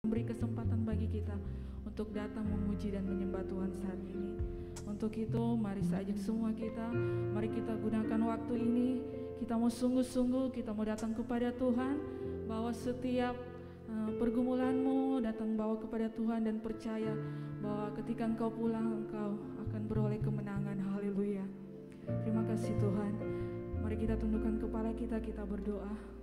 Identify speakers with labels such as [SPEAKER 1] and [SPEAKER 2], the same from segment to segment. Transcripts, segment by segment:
[SPEAKER 1] memberi kesempatan bagi kita untuk datang memuji dan menyembah Tuhan saat ini. Untuk itu mari saya ajak semua kita, mari kita gunakan waktu ini. Kita mau sungguh-sungguh, kita mau datang kepada Tuhan, bahwa setiap pergumulanmu datang bawa kepada Tuhan dan percaya bahwa ketika engkau pulang engkau akan beroleh kemenangan. Haleluya. Terima kasih Tuhan. Mari kita tundukkan kepala kita, kita berdoa.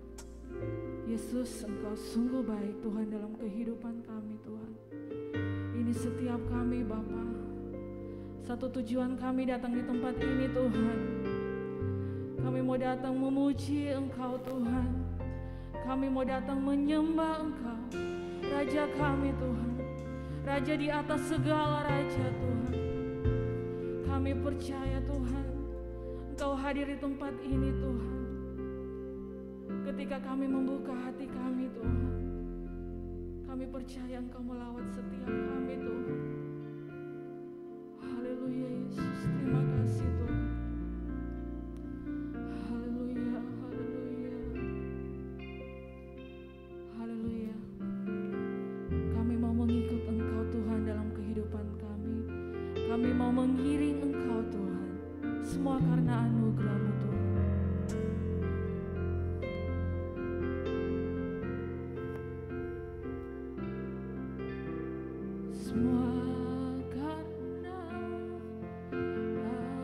[SPEAKER 1] Yesus, engkau sungguh baik Tuhan dalam kehidupan kami Tuhan. Ini setiap kami Bapa, satu tujuan kami datang di tempat ini Tuhan. Kami mau datang memuji Engkau Tuhan. Kami mau datang menyembah Engkau, Raja kami Tuhan, Raja di atas segala raja Tuhan. Kami percaya Tuhan, Engkau hadir di tempat ini Tuhan. Ketika kami membuka hati kami Tuhan, kami percaya Engkau melawat setiap kami Tuhan. Haleluya Yesus, terima kasih Tuhan. Haleluya, haleluya, haleluya. Kami mau mengikut Engkau Tuhan dalam kehidupan kami. Kami mau mengiring Engkau Tuhan, semua karena anugerah-Mu Tuhan. Semua karena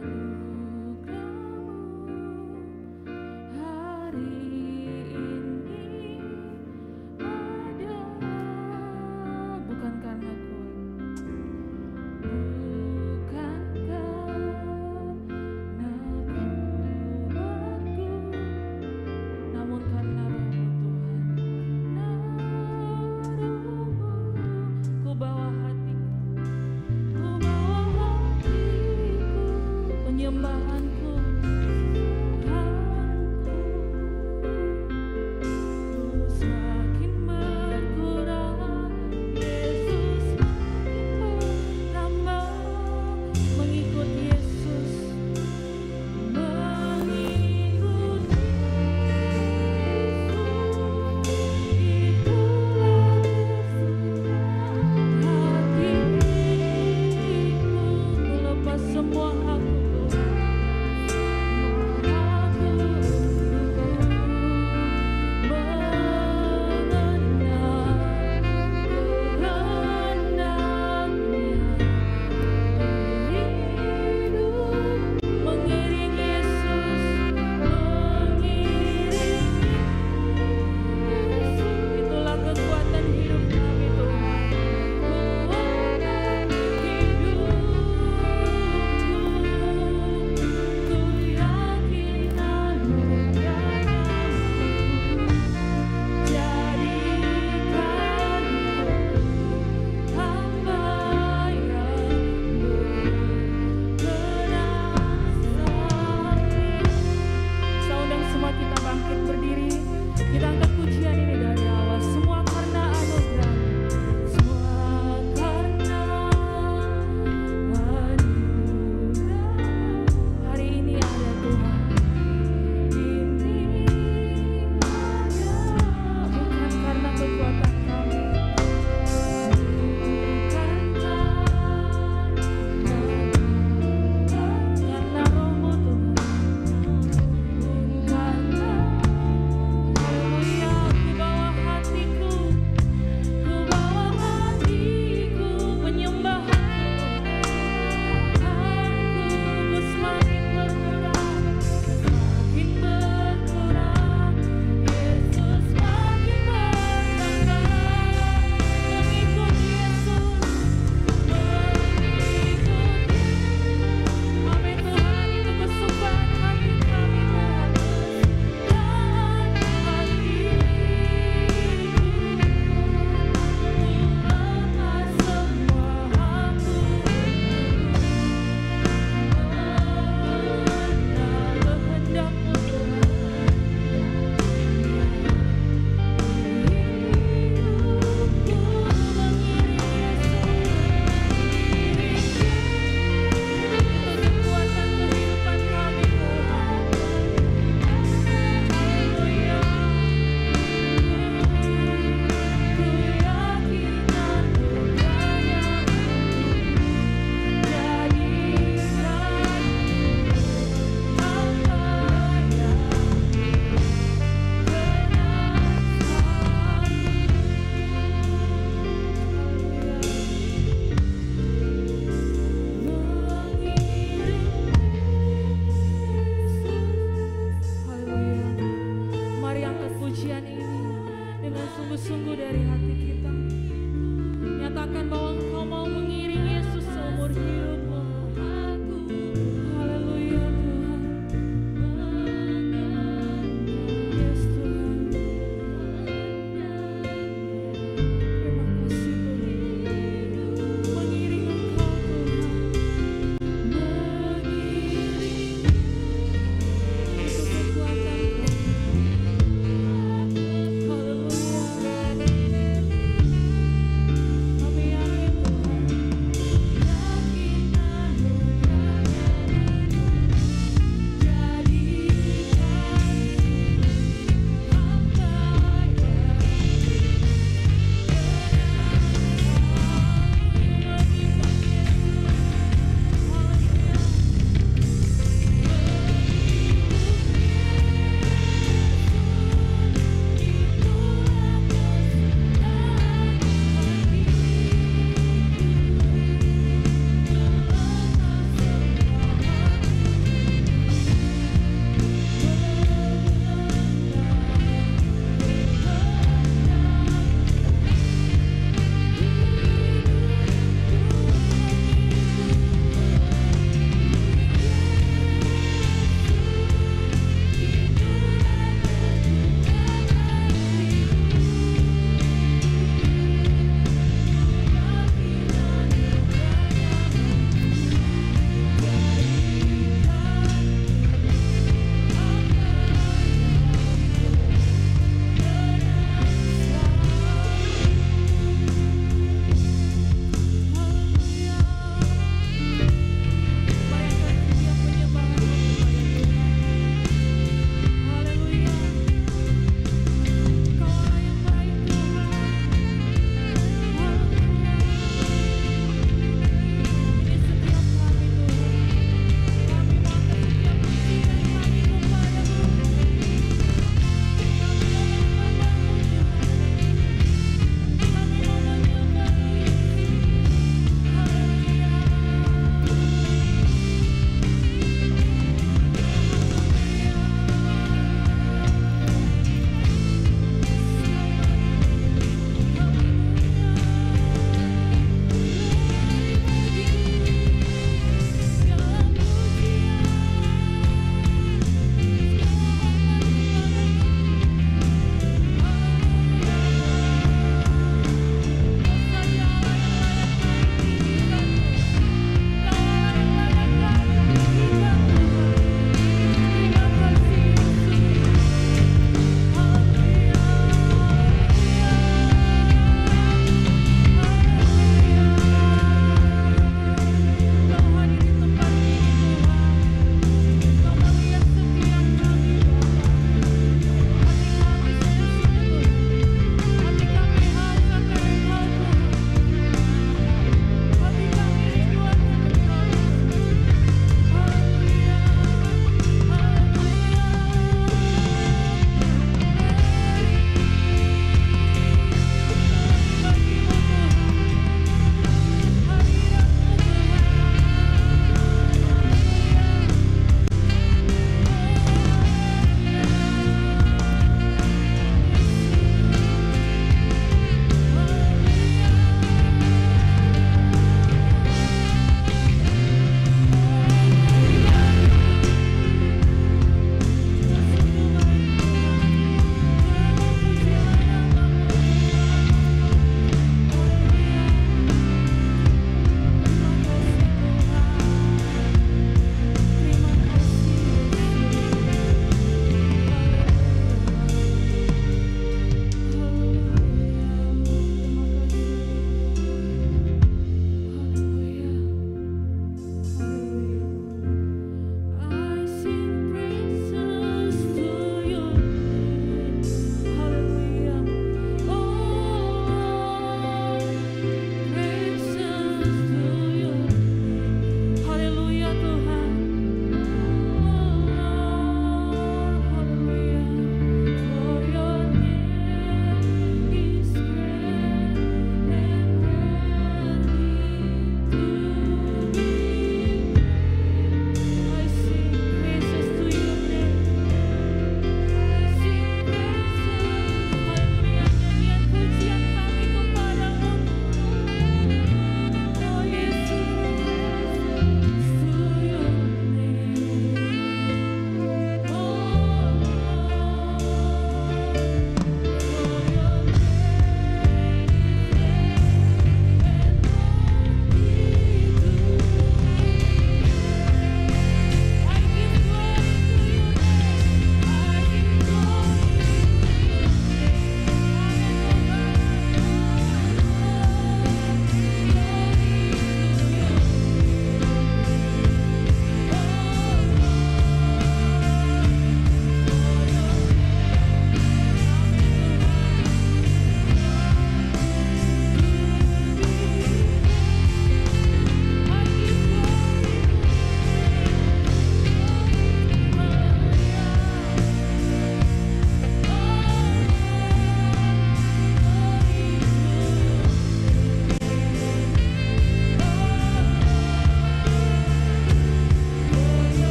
[SPEAKER 1] anugerah-Mu hari ini ada, bukan karena kuat, bukan karena kuatku, namun karena Roh-Mu Tuhan. Nah, Roh-Mu, ku bawa hatiku,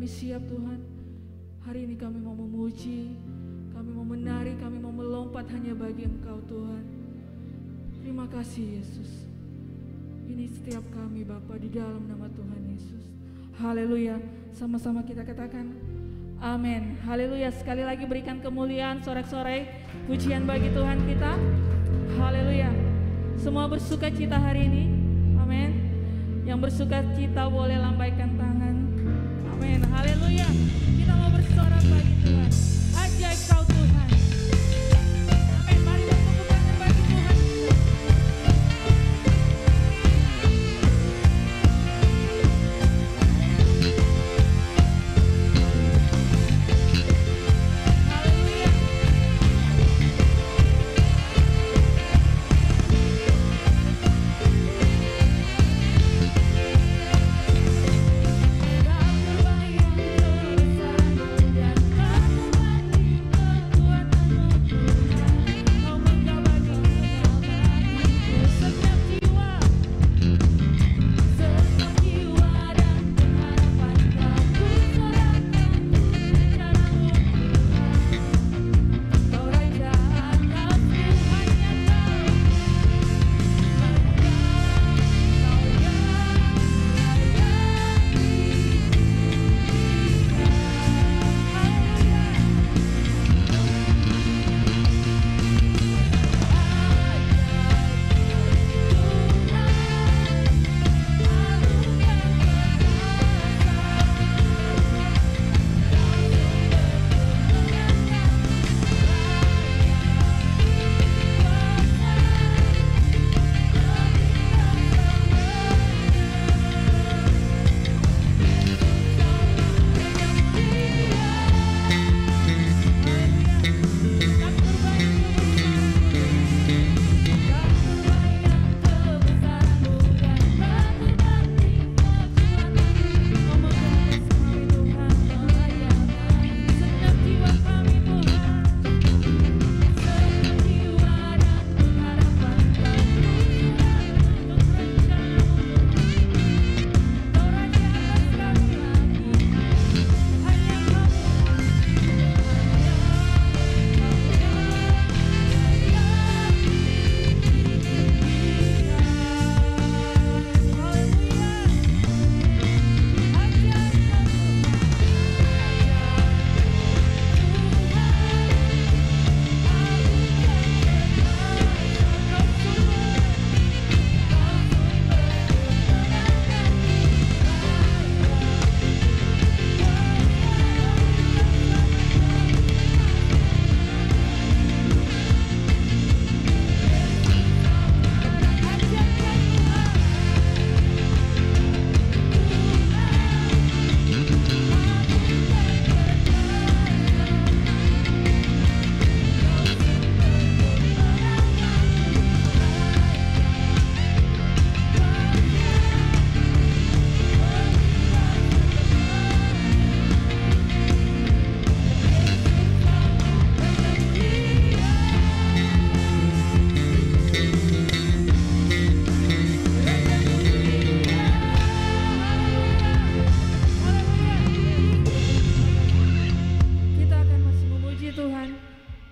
[SPEAKER 1] siap Tuhan. Hari ini kami mau memuji, kami mau menari, kami mau melompat hanya bagi Engkau Tuhan. Terima kasih Yesus. Ini setiap kami Bapa di dalam nama Tuhan Yesus. Haleluya. Sama-sama kita katakan amin. Haleluya. Sekali lagi berikan kemuliaan, sorak-sorai pujian bagi Tuhan kita. Haleluya. Semua bersuka cita hari ini. Amin. Yang bersuka cita boleh lambaikan tangan. Amin. Haleluya. Kita mau bersorak bagi Tuhan. Ajaib Kau Tuhan. Amin. Mari bertepuk tangan bagi Tuhan.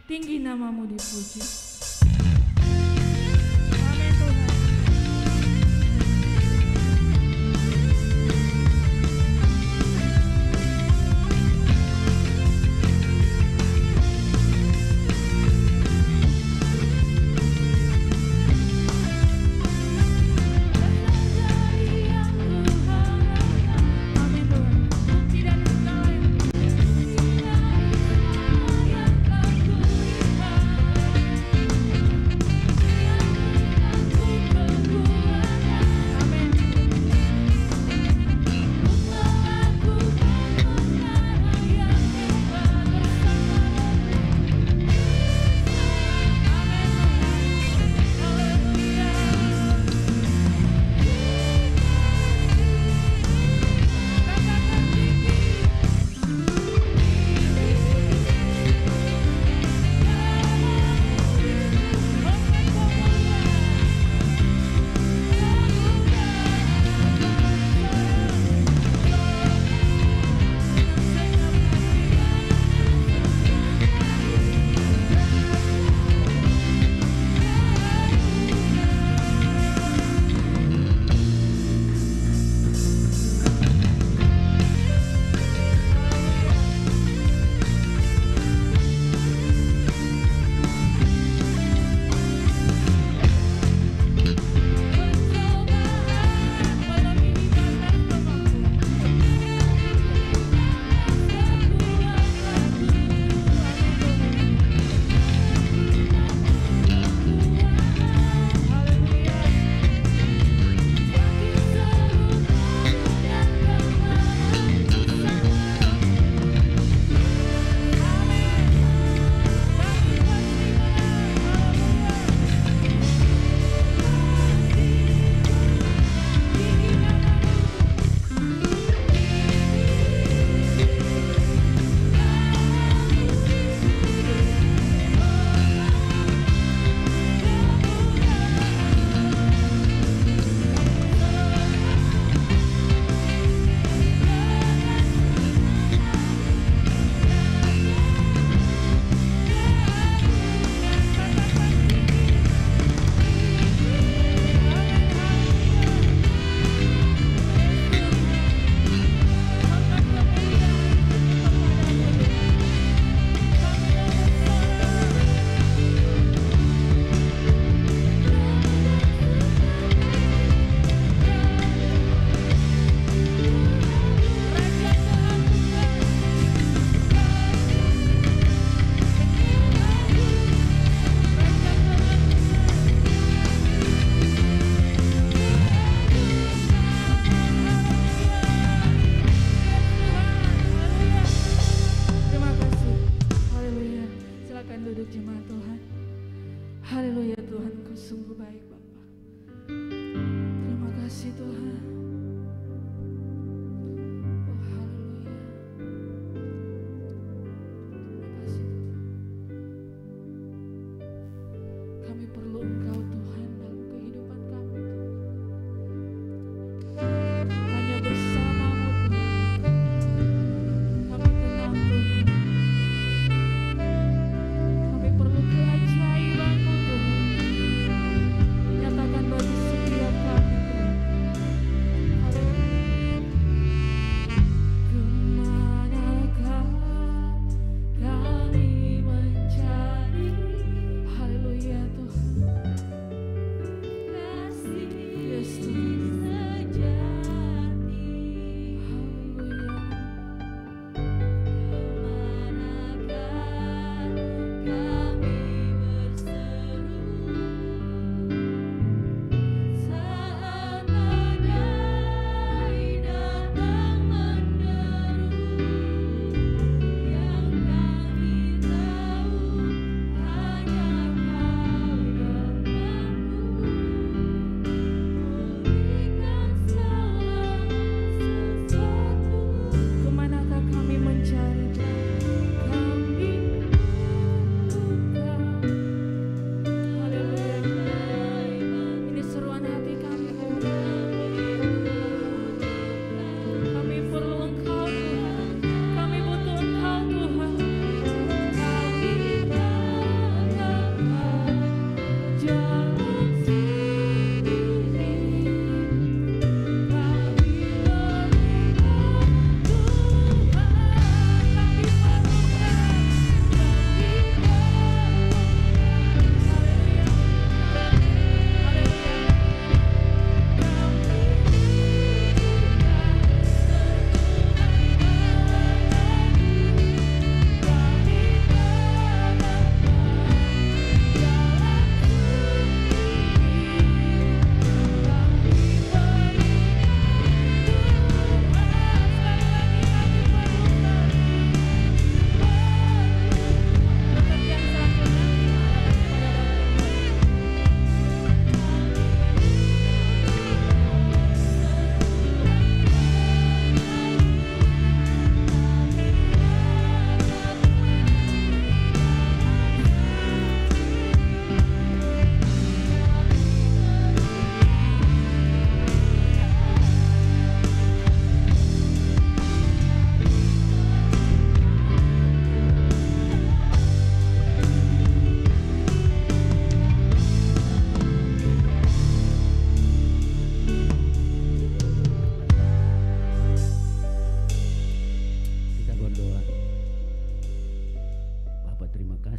[SPEAKER 1] Tinggi namamu dipuji. Amin Tuhan.
[SPEAKER 2] Yang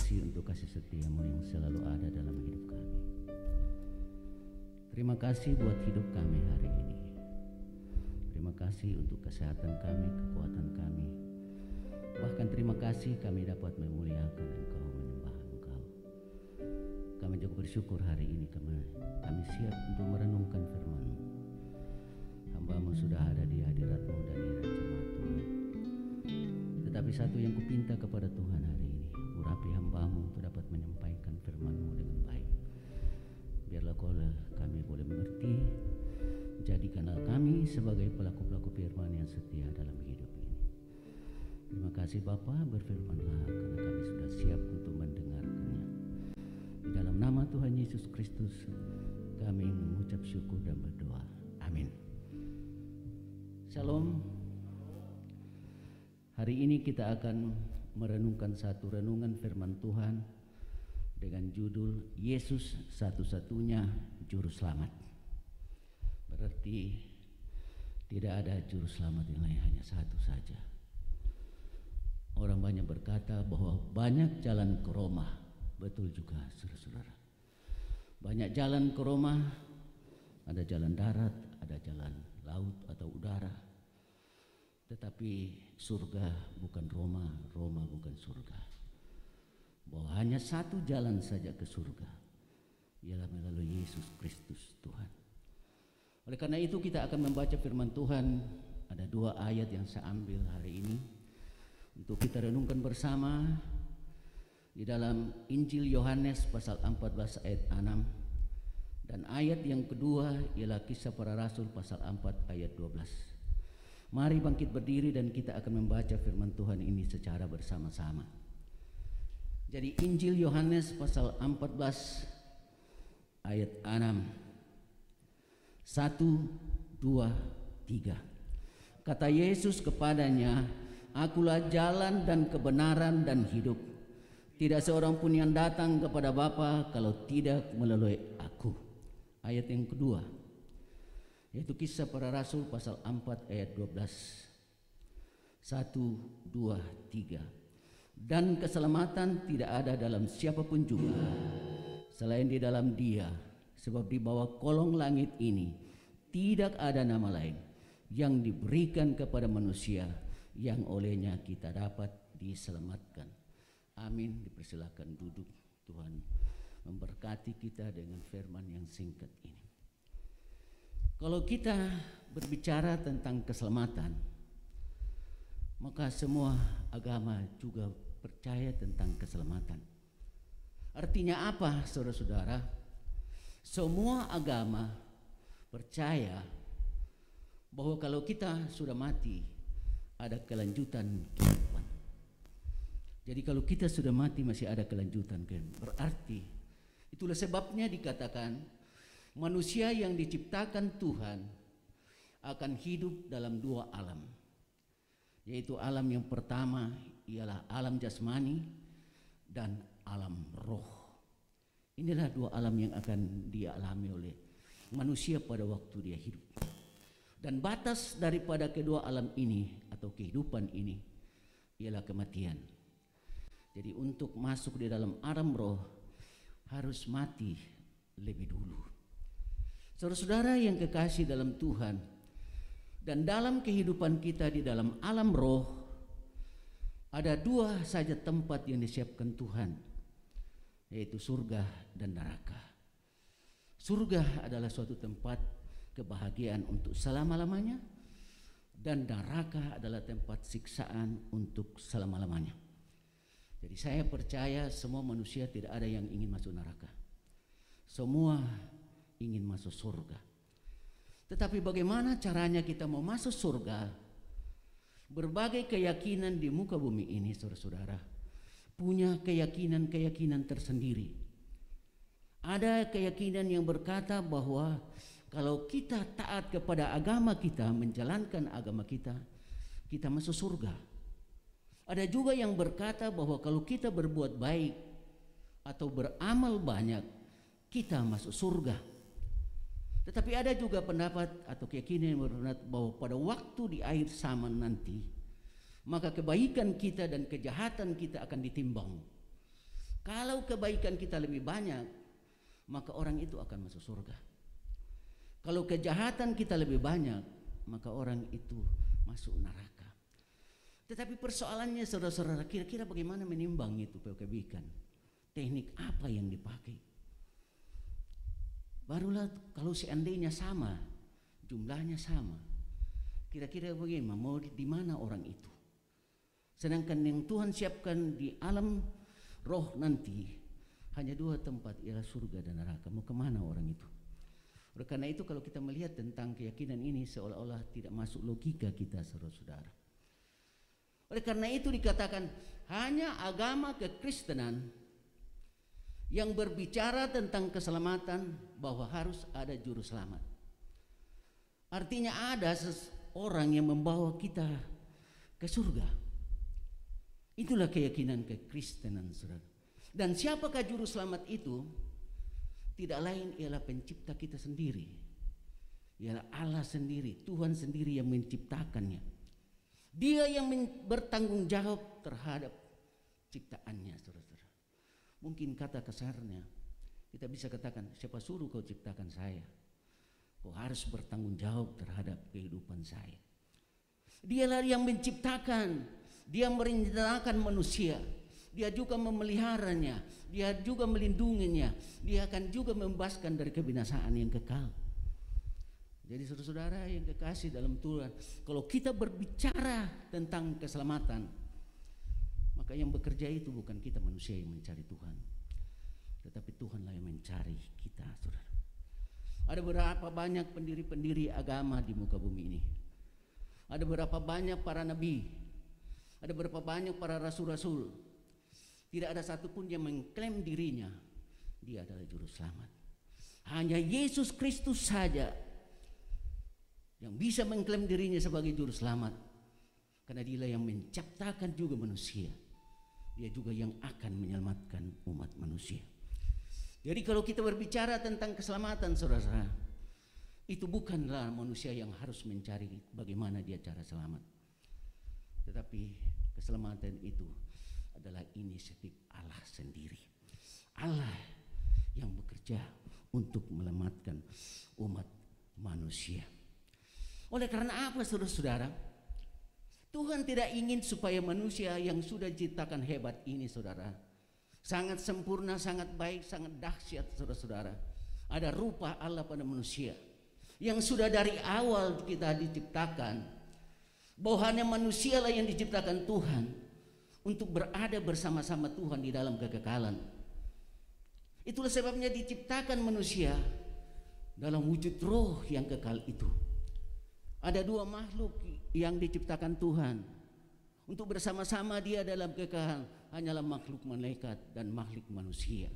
[SPEAKER 2] kasih untuk kasih setia-Mu yang selalu ada dalam hidup kami. Terima kasih buat hidup kami hari ini. Terima kasih untuk kesehatan kami, kekuatan kami. Bahkan terima kasih kami dapat memuliakan Engkau, menyembah Engkau. Kami juga bersyukur hari ini kami siap untuk merenungkan firman-Mu. Hamba-Mu sudah ada di hadirat-Mu dan di jemaat Tuhan. Tetapi satu yang kupinta kepada Tuhan hari ini, urapi hamba-Mu untuk dapat menyampaikan firman-Mu dengan baik. Biarlah kami boleh mengerti, jadikanlah kami sebagai pelaku-pelaku firman yang setia dalam hidup ini. Terima kasih Bapa, berfirmanlah karena kami sudah siap untuk mendengarkannya. Di dalam nama Tuhan Yesus Kristus kami mengucap syukur dan berdoa. Amin. Shalom. Hari ini kita akan merenungkan satu renungan firman Tuhan dengan judul Yesus satu-satunya juru selamat. Berarti tidak ada juru selamat yang lain, hanya satu saja. Orang banyak berkata bahwa banyak jalan ke Roma. Betul juga saudara-saudara. Banyak jalan ke Roma, ada jalan darat, ada jalan laut atau udara. Tetapi surga bukan Roma, Roma bukan surga. Bahwa hanya satu jalan saja ke surga, ialah melalui Yesus Kristus Tuhan. Oleh karena itu kita akan membaca firman Tuhan. Ada 2 ayat yang saya ambil hari ini untuk kita renungkan bersama di dalam Injil Yohanes pasal 14 ayat 6, dan ayat yang kedua ialah Kisah Para Rasul pasal 4 ayat 12. Mari bangkit berdiri dan kita akan membaca firman Tuhan ini secara bersama-sama. Jadi Injil Yohanes pasal 14 ayat 6. 1, 2, 3. Kata Yesus kepadanya, Akulah jalan dan kebenaran dan hidup. Tidak seorang pun yang datang kepada Bapa kalau tidak melalui Aku. Ayat yang kedua, yaitu Kisah Para Rasul pasal 4 ayat 12. 1, 2, 3. Dan keselamatan tidak ada dalam siapapun juga selain di dalam Dia, sebab di bawah kolong langit ini tidak ada nama lain yang diberikan kepada manusia yang olehnya kita dapat diselamatkan. Amin. Dipersilakan duduk. Tuhan memberkati kita dengan firman yang singkat ini. Kalau kita berbicara tentang keselamatan, maka semua agama juga percaya tentang keselamatan. Artinya apa, saudara-saudara? Semua agama percaya bahwa kalau kita sudah mati, ada kelanjutan kehidupan. Jadi kalau kita sudah mati masih ada kelanjutan kehidupan. Berarti itulah sebabnya dikatakan manusia yang diciptakan Tuhan akan hidup dalam 2 alam. Yaitu alam yang pertama ialah alam jasmani dan alam roh. Inilah 2 alam yang akan dialami oleh manusia pada waktu dia hidup. Dan batas daripada kedua alam ini atau kehidupan ini ialah kematian. Jadi untuk masuk di dalam alam roh harus mati lebih dulu. Saudara-saudara yang kekasih dalam Tuhan, dan dalam kehidupan kita di dalam alam roh ada 2 saja tempat yang disiapkan Tuhan, yaitu surga dan neraka. Surga adalah suatu tempat kebahagiaan untuk selama-lamanya, dan neraka adalah tempat siksaan untuk selama-lamanya. Jadi saya percaya semua manusia tidak ada yang ingin masuk neraka. Semua ingin masuk surga. Tetapi bagaimana caranya kita mau masuk surga? Berbagai keyakinan di muka bumi ini, saudara-saudara, punya keyakinan-keyakinan tersendiri. Ada keyakinan yang berkata bahwa kalau kita taat kepada agama kita, menjalankan agama kita, kita masuk surga. Ada juga yang berkata bahwa kalau kita berbuat baik atau beramal banyak, kita masuk surga. Tetapi ada juga pendapat atau keyakinan yang berpendapat bahwa pada waktu di akhir zaman nanti, maka kebaikan kita dan kejahatan kita akan ditimbang. Kalau kebaikan kita lebih banyak, maka orang itu akan masuk surga. Kalau kejahatan kita lebih banyak, maka orang itu masuk neraka. Tetapi persoalannya saudara-saudara, kira-kira bagaimana menimbang itu kebaikan? Teknik apa yang dipakai? Barulah kalau seandainya sama, jumlahnya sama, kira-kira bagaimana? Mau di mana orang itu? Sedangkan yang Tuhan siapkan di alam roh nanti hanya 2 tempat, ialah surga dan neraka. Mau kemana orang itu? Oleh karena itu kalau kita melihat tentang keyakinan ini seolah-olah tidak masuk logika kita, saudara-saudara. Oleh karena itu dikatakan hanya agama kekristenan yang berbicara tentang keselamatan bahwa harus ada juru selamat. Artinya ada seseorang yang membawa kita ke surga. Itulah keyakinan kekristenan, saudara. Dan siapakah juru selamat itu? Tidak lain ialah pencipta kita sendiri. Ialah Allah sendiri, Tuhan sendiri yang menciptakannya. Dia yang bertanggung jawab terhadap ciptaannya, saudara-saudara. Mungkin kata kasarnya, kita bisa katakan, siapa suruh kau ciptakan saya? Kau harus bertanggung jawab terhadap kehidupan saya. Dialah yang menciptakan. Dia merencanakan manusia, dia juga memeliharanya, dia juga melindunginya, dia akan juga membebaskan dari kebinasaan yang kekal. Jadi saudara-saudara yang kekasih dalam Tuhan, kalau kita berbicara tentang keselamatan, maka yang bekerja itu bukan kita manusia yang mencari Tuhan, tetapi Tuhanlah yang mencari kita, saudara. Ada berapa banyak pendiri-pendiri agama di muka bumi ini? Ada berapa banyak para nabi? Ada berapa banyak para rasul-rasul? Tidak ada satupun yang mengklaim dirinya dia adalah juru selamat. Hanya Yesus Kristus saja yang bisa mengklaim dirinya sebagai juru selamat, karena Dialah yang menciptakan juga manusia. Dia juga yang akan menyelamatkan umat manusia. Jadi kalau kita berbicara tentang keselamatan, saudara, itu bukanlah manusia yang harus mencari bagaimana dia cara selamat. Tetapi keselamatan itu adalah inisiatif Allah sendiri. Allah yang bekerja untuk menyelamatkan umat manusia. Oleh karena apa, saudara-saudara? Tuhan tidak ingin supaya manusia yang sudah diciptakan hebat ini, saudara, sangat sempurna, sangat baik, sangat dahsyat, saudara-saudara, ada rupa Allah pada manusia yang sudah dari awal kita diciptakan, bahwa hanya manusialah yang diciptakan Tuhan untuk berada bersama-sama Tuhan di dalam kekekalan. Itulah sebabnya diciptakan manusia dalam wujud roh yang kekal itu. Ada 2 makhluk yang diciptakan Tuhan untuk bersama-sama dia dalam kekekalan, hanyalah makhluk malaikat dan makhluk manusia.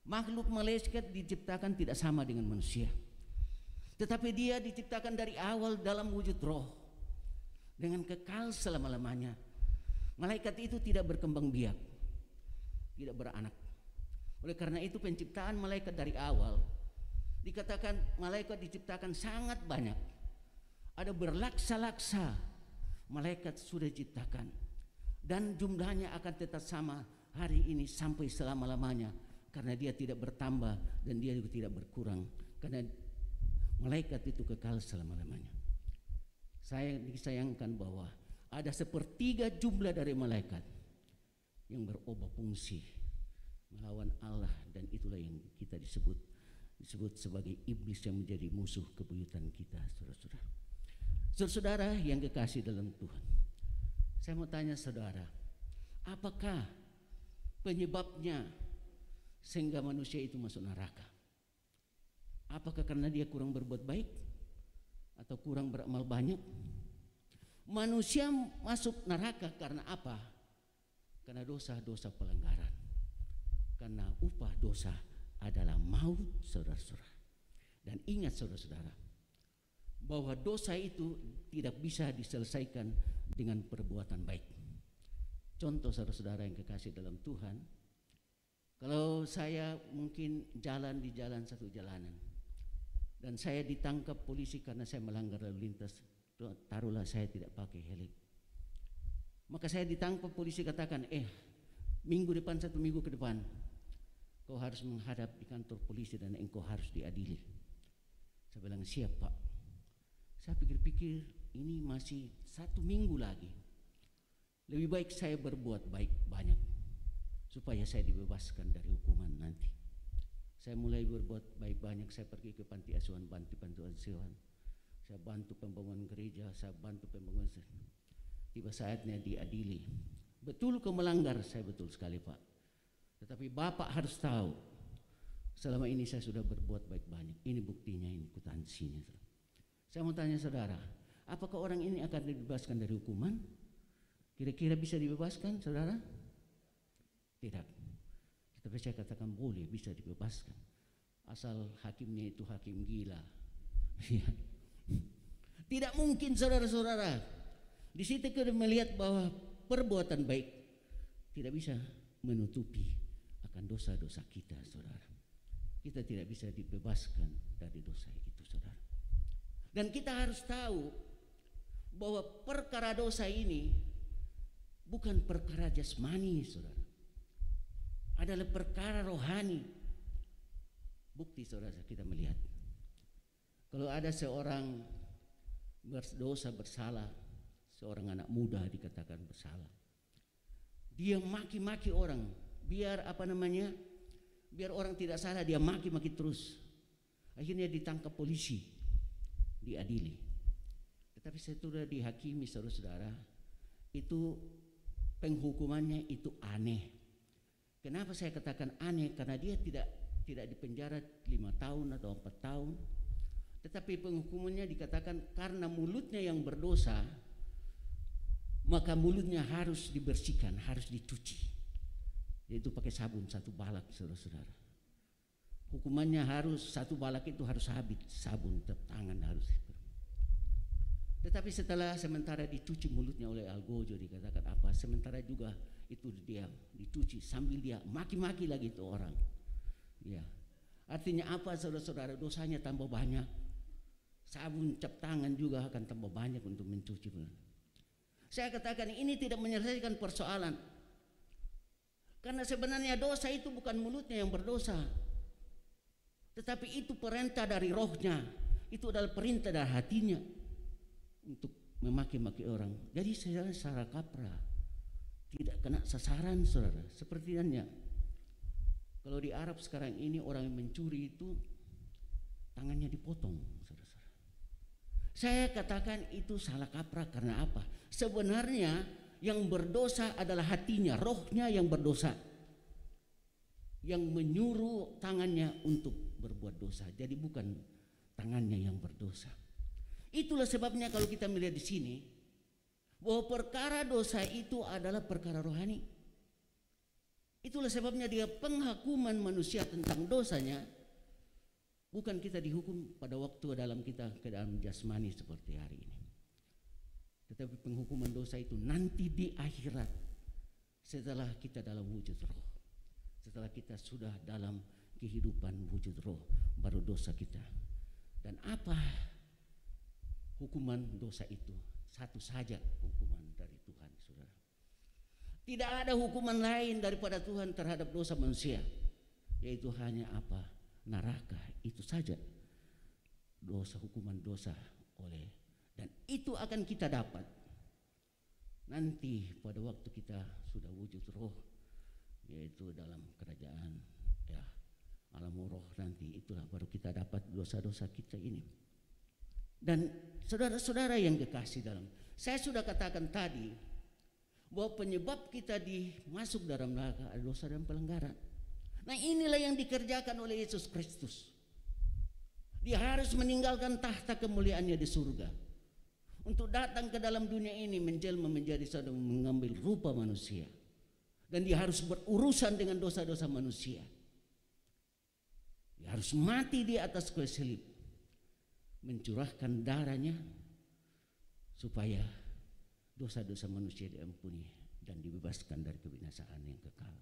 [SPEAKER 2] Makhluk malaikat diciptakan tidak sama dengan manusia, tetapi dia diciptakan dari awal dalam wujud roh dengan kekal selama-lamanya. Malaikat itu tidak berkembang biak, tidak beranak. Oleh karena itu penciptaan malaikat dari awal dikatakan malaikat diciptakan sangat banyak. Ada berlaksa-laksa malaikat sudah diciptakan, dan jumlahnya akan tetap sama hari ini sampai selama-lamanya, karena dia tidak bertambah dan dia juga tidak berkurang, karena malaikat itu kekal selama-lamanya. Saya disayangkan bahwa ada 1/3 jumlah dari malaikat yang berubah fungsi melawan Allah, dan itulah yang kita disebut sebagai iblis yang menjadi musuh kebuyutan kita, saudara-saudara. Saudara-saudara yang kekasih dalam Tuhan, saya mau tanya saudara, apakah penyebabnya sehingga manusia itu masuk neraka? Apakah karena dia kurang berbuat baik atau kurang beramal banyak? Manusia masuk neraka karena apa? Karena dosa-dosa pelanggaran. Karena upah dosa adalah maut, saudara-saudara. Dan ingat saudara-saudara, bahwa dosa itu tidak bisa diselesaikan dengan perbuatan baik. Contoh saudara-saudara yang kekasih dalam Tuhan, kalau saya mungkin jalan di jalan satu jalanan dan saya ditangkap polisi karena saya melanggar lalu lintas, taruhlah saya tidak pakai helm, maka saya ditangkap polisi katakan, minggu depan, 1 minggu ke depan, kau harus menghadap di kantor polisi dan engkau harus diadili. Saya bilang, siap Pak. Saya pikir-pikir ini masih 1 minggu lagi. Lebih baik saya berbuat baik banyak supaya saya dibebaskan dari hukuman nanti. Saya mulai berbuat baik banyak. Saya pergi ke panti asuhan, panti asuhan. Saya bantu pembangunan gereja, saya bantu pembangunan. Tiba saatnya diadili. Betul kau melanggar, saya betul sekali Pak. Tetapi Bapak harus tahu, selama ini saya sudah berbuat baik banyak. Ini buktinya, ini kwitansinya. Saya mau tanya saudara, apakah orang ini akan dibebaskan dari hukuman? Kira-kira bisa dibebaskan saudara? Tidak. Tetapi saya katakan boleh, bisa dibebaskan. Asal hakimnya itu hakim gila. Tidak mungkin saudara-saudara. Di situ kita melihat bahwa perbuatan baik tidak bisa menutupi akan dosa-dosa kita, saudara. Kita tidak bisa dibebaskan dari dosa itu, saudara. Dan kita harus tahu bahwa perkara dosa ini bukan perkara jasmani, saudara. Adalah perkara rohani. Bukti, saudara, kita melihat. Kalau ada seorang berdosa, bersalah, seorang anak muda dikatakan bersalah, dia maki-maki orang, biar biar orang tidak salah, dia maki-maki terus. Akhirnya ditangkap polisi, diadili. Tetapi setelah dihakimi, saudara-saudara, itu penghukumannya itu aneh. Kenapa saya katakan aneh? Karena dia tidak dipenjara 5 tahun atau 4 tahun, tetapi penghukumannya dikatakan karena mulutnya yang berdosa, maka mulutnya harus dibersihkan, harus dicuci, yaitu pakai sabun 1 balak, saudara-saudara. Hukumannya harus 1 balak itu harus habis, sabun tangan harus. Tetapi sementara dicuci mulutnya oleh algojo, dikatakan apa? Sementara juga itu dia dicuci sambil dia maki-maki lagi itu orang. Ya, artinya apa, saudara-saudara? Dosanya tambah banyak. Sabun cap tangan juga akan tambah banyak untuk mencuci. Saya katakan ini tidak menyelesaikan persoalan. Karena sebenarnya dosa itu bukan mulutnya yang berdosa, tetapi itu perintah dari rohnya. Itu adalah perintah dari hatinya untuk memaki-maki orang. Jadi saya salah kaprah, tidak kena sasaran, saudara. Sepertinya kalau di Arab sekarang ini orang yang mencuri itu tangannya dipotong, saudara. Saya katakan itu salah kaprah. Karena apa? Sebenarnya yang berdosa adalah hatinya, rohnya yang berdosa, yang menyuruh tangannya untuk berbuat dosa. Jadi bukan tangannya yang berdosa. Itulah sebabnya kalau kita melihat di sini bahwa perkara dosa itu adalah perkara rohani. Itulah sebabnya dia penghakuman manusia tentang dosanya. Bukan kita dihukum pada waktu dalam kita ke dalam jasmani seperti hari ini, tetapi penghukuman dosa itu nanti di akhirat, setelah kita dalam wujud roh, setelah kita sudah dalam kehidupan wujud roh, baru dosa kita. Dan apa hukuman dosa itu? Satu saja hukuman dari Tuhan, saudara. Tidak ada hukuman lain daripada Tuhan terhadap dosa manusia, yaitu hanya apa? Neraka. Itu saja dosa, hukuman dosa dan itu akan kita dapat nanti pada waktu kita sudah wujud roh, yaitu dalam kerajaan alam roh nanti. Itulah baru kita dapat dosa-dosa kita ini. Dan saudara-saudara yang kekasih dalam, saya sudah katakan tadi bahwa penyebab kita masuk dalam neraka adalah dosa dan pelanggaran. Nah, inilah yang dikerjakan oleh Yesus Kristus. Dia harus meninggalkan tahta kemuliaannya di surga untuk datang ke dalam dunia ini, menjelma menjadi seorang, mengambil rupa manusia, dan dia harus berurusan dengan dosa-dosa manusia. Dia harus mati di atas kayu salib, mencurahkan darahnya supaya dosa-dosa manusia diampuni dan dibebaskan dari kebinasaan yang kekal.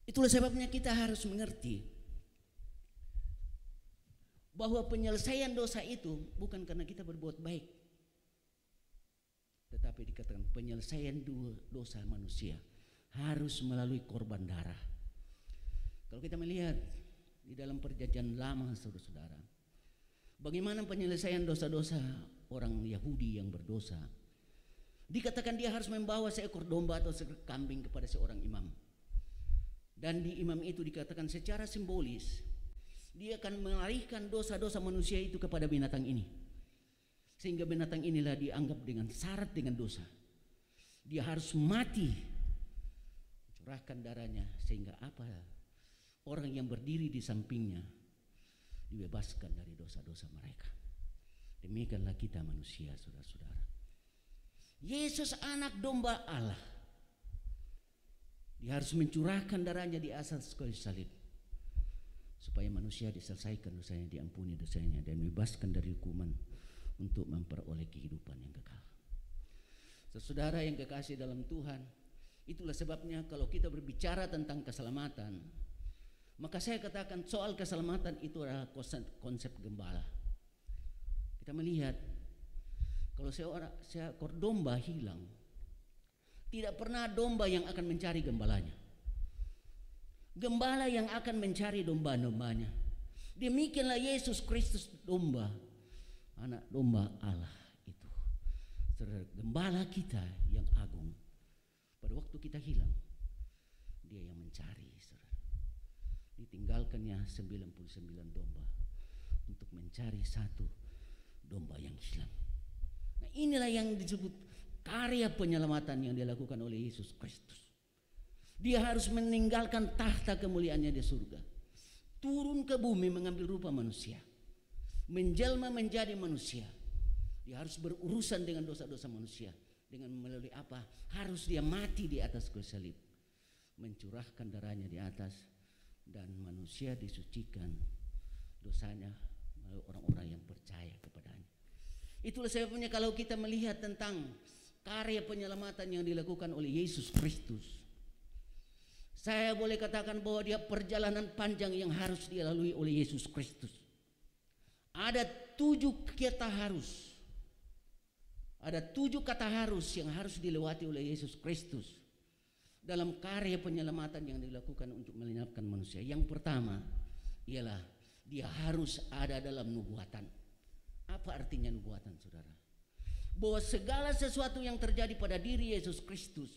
[SPEAKER 2] Itulah sebabnya kita harus mengerti bahwa penyelesaian dosa itu bukan karena kita berbuat baik, tetapi dikatakan penyelesaian dosa manusia harus melalui korban darah. Kalau kita melihat di dalam perjanjian lama, saudara-saudara, bagaimana penyelesaian dosa-dosa orang Yahudi yang berdosa, dikatakan dia harus membawa seekor domba atau seekor kambing kepada seorang imam. Dan di imam itu dikatakan secara simbolis dia akan melarikan dosa-dosa manusia itu kepada binatang ini, sehingga binatang inilah dianggap dengan syarat dengan dosa. Dia harus mati, curahkan darahnya, sehingga apa, orang yang berdiri di sampingnya dibebaskan dari dosa-dosa mereka. Demikianlah kita manusia, saudara-saudara. Yesus anak domba Allah, dia harus mencurahkan darahnya di atas kayu salib supaya manusia diselesaikan dosanya, diampuni dosanya, dan dibebaskan dari hukuman untuk memperoleh kehidupan yang kekal. Saudara yang kekasih dalam Tuhan, itulah sebabnya kalau kita berbicara tentang keselamatan, maka saya katakan soal keselamatan itu adalah konsep gembala. Kita melihat kalau seekor domba hilang, tidak pernah domba yang akan mencari gembalanya. Gembala yang akan mencari domba-dombanya. Demikianlah Yesus Kristus, domba, anak domba Allah itu, gembala kita yang agung. Pada waktu kita hilang, dia yang mencari, saudara. Ditinggalkannya 99 domba untuk mencari satu domba yang hilang. Nah, inilah yang disebut karya penyelamatan yang dilakukan oleh Yesus Kristus. Dia harus meninggalkan tahta kemuliaannya di surga, turun ke bumi mengambil rupa manusia, menjelma menjadi manusia. Dia harus berurusan dengan dosa-dosa manusia. Dengan melalui apa? Harus dia mati di atas kayu salib, mencurahkan darahnya di atas, dan manusia disucikan dosanya melalui orang-orang yang percaya kepadanya. Itulah sebabnya kalau kita melihat tentang karya penyelamatan yang dilakukan oleh Yesus Kristus, saya boleh katakan bahwa dia perjalanan panjang yang harus dilalui oleh Yesus Kristus. Ada 7 kata harus. Ada 7 kata harus yang harus dilewati oleh Yesus Kristus dalam karya penyelamatan yang dilakukan untuk menyelamatkan manusia. Yang pertama ialah dia harus ada dalam nubuatan. Apa artinya nubuatan, saudara? Bahwa segala sesuatu yang terjadi pada diri Yesus Kristus,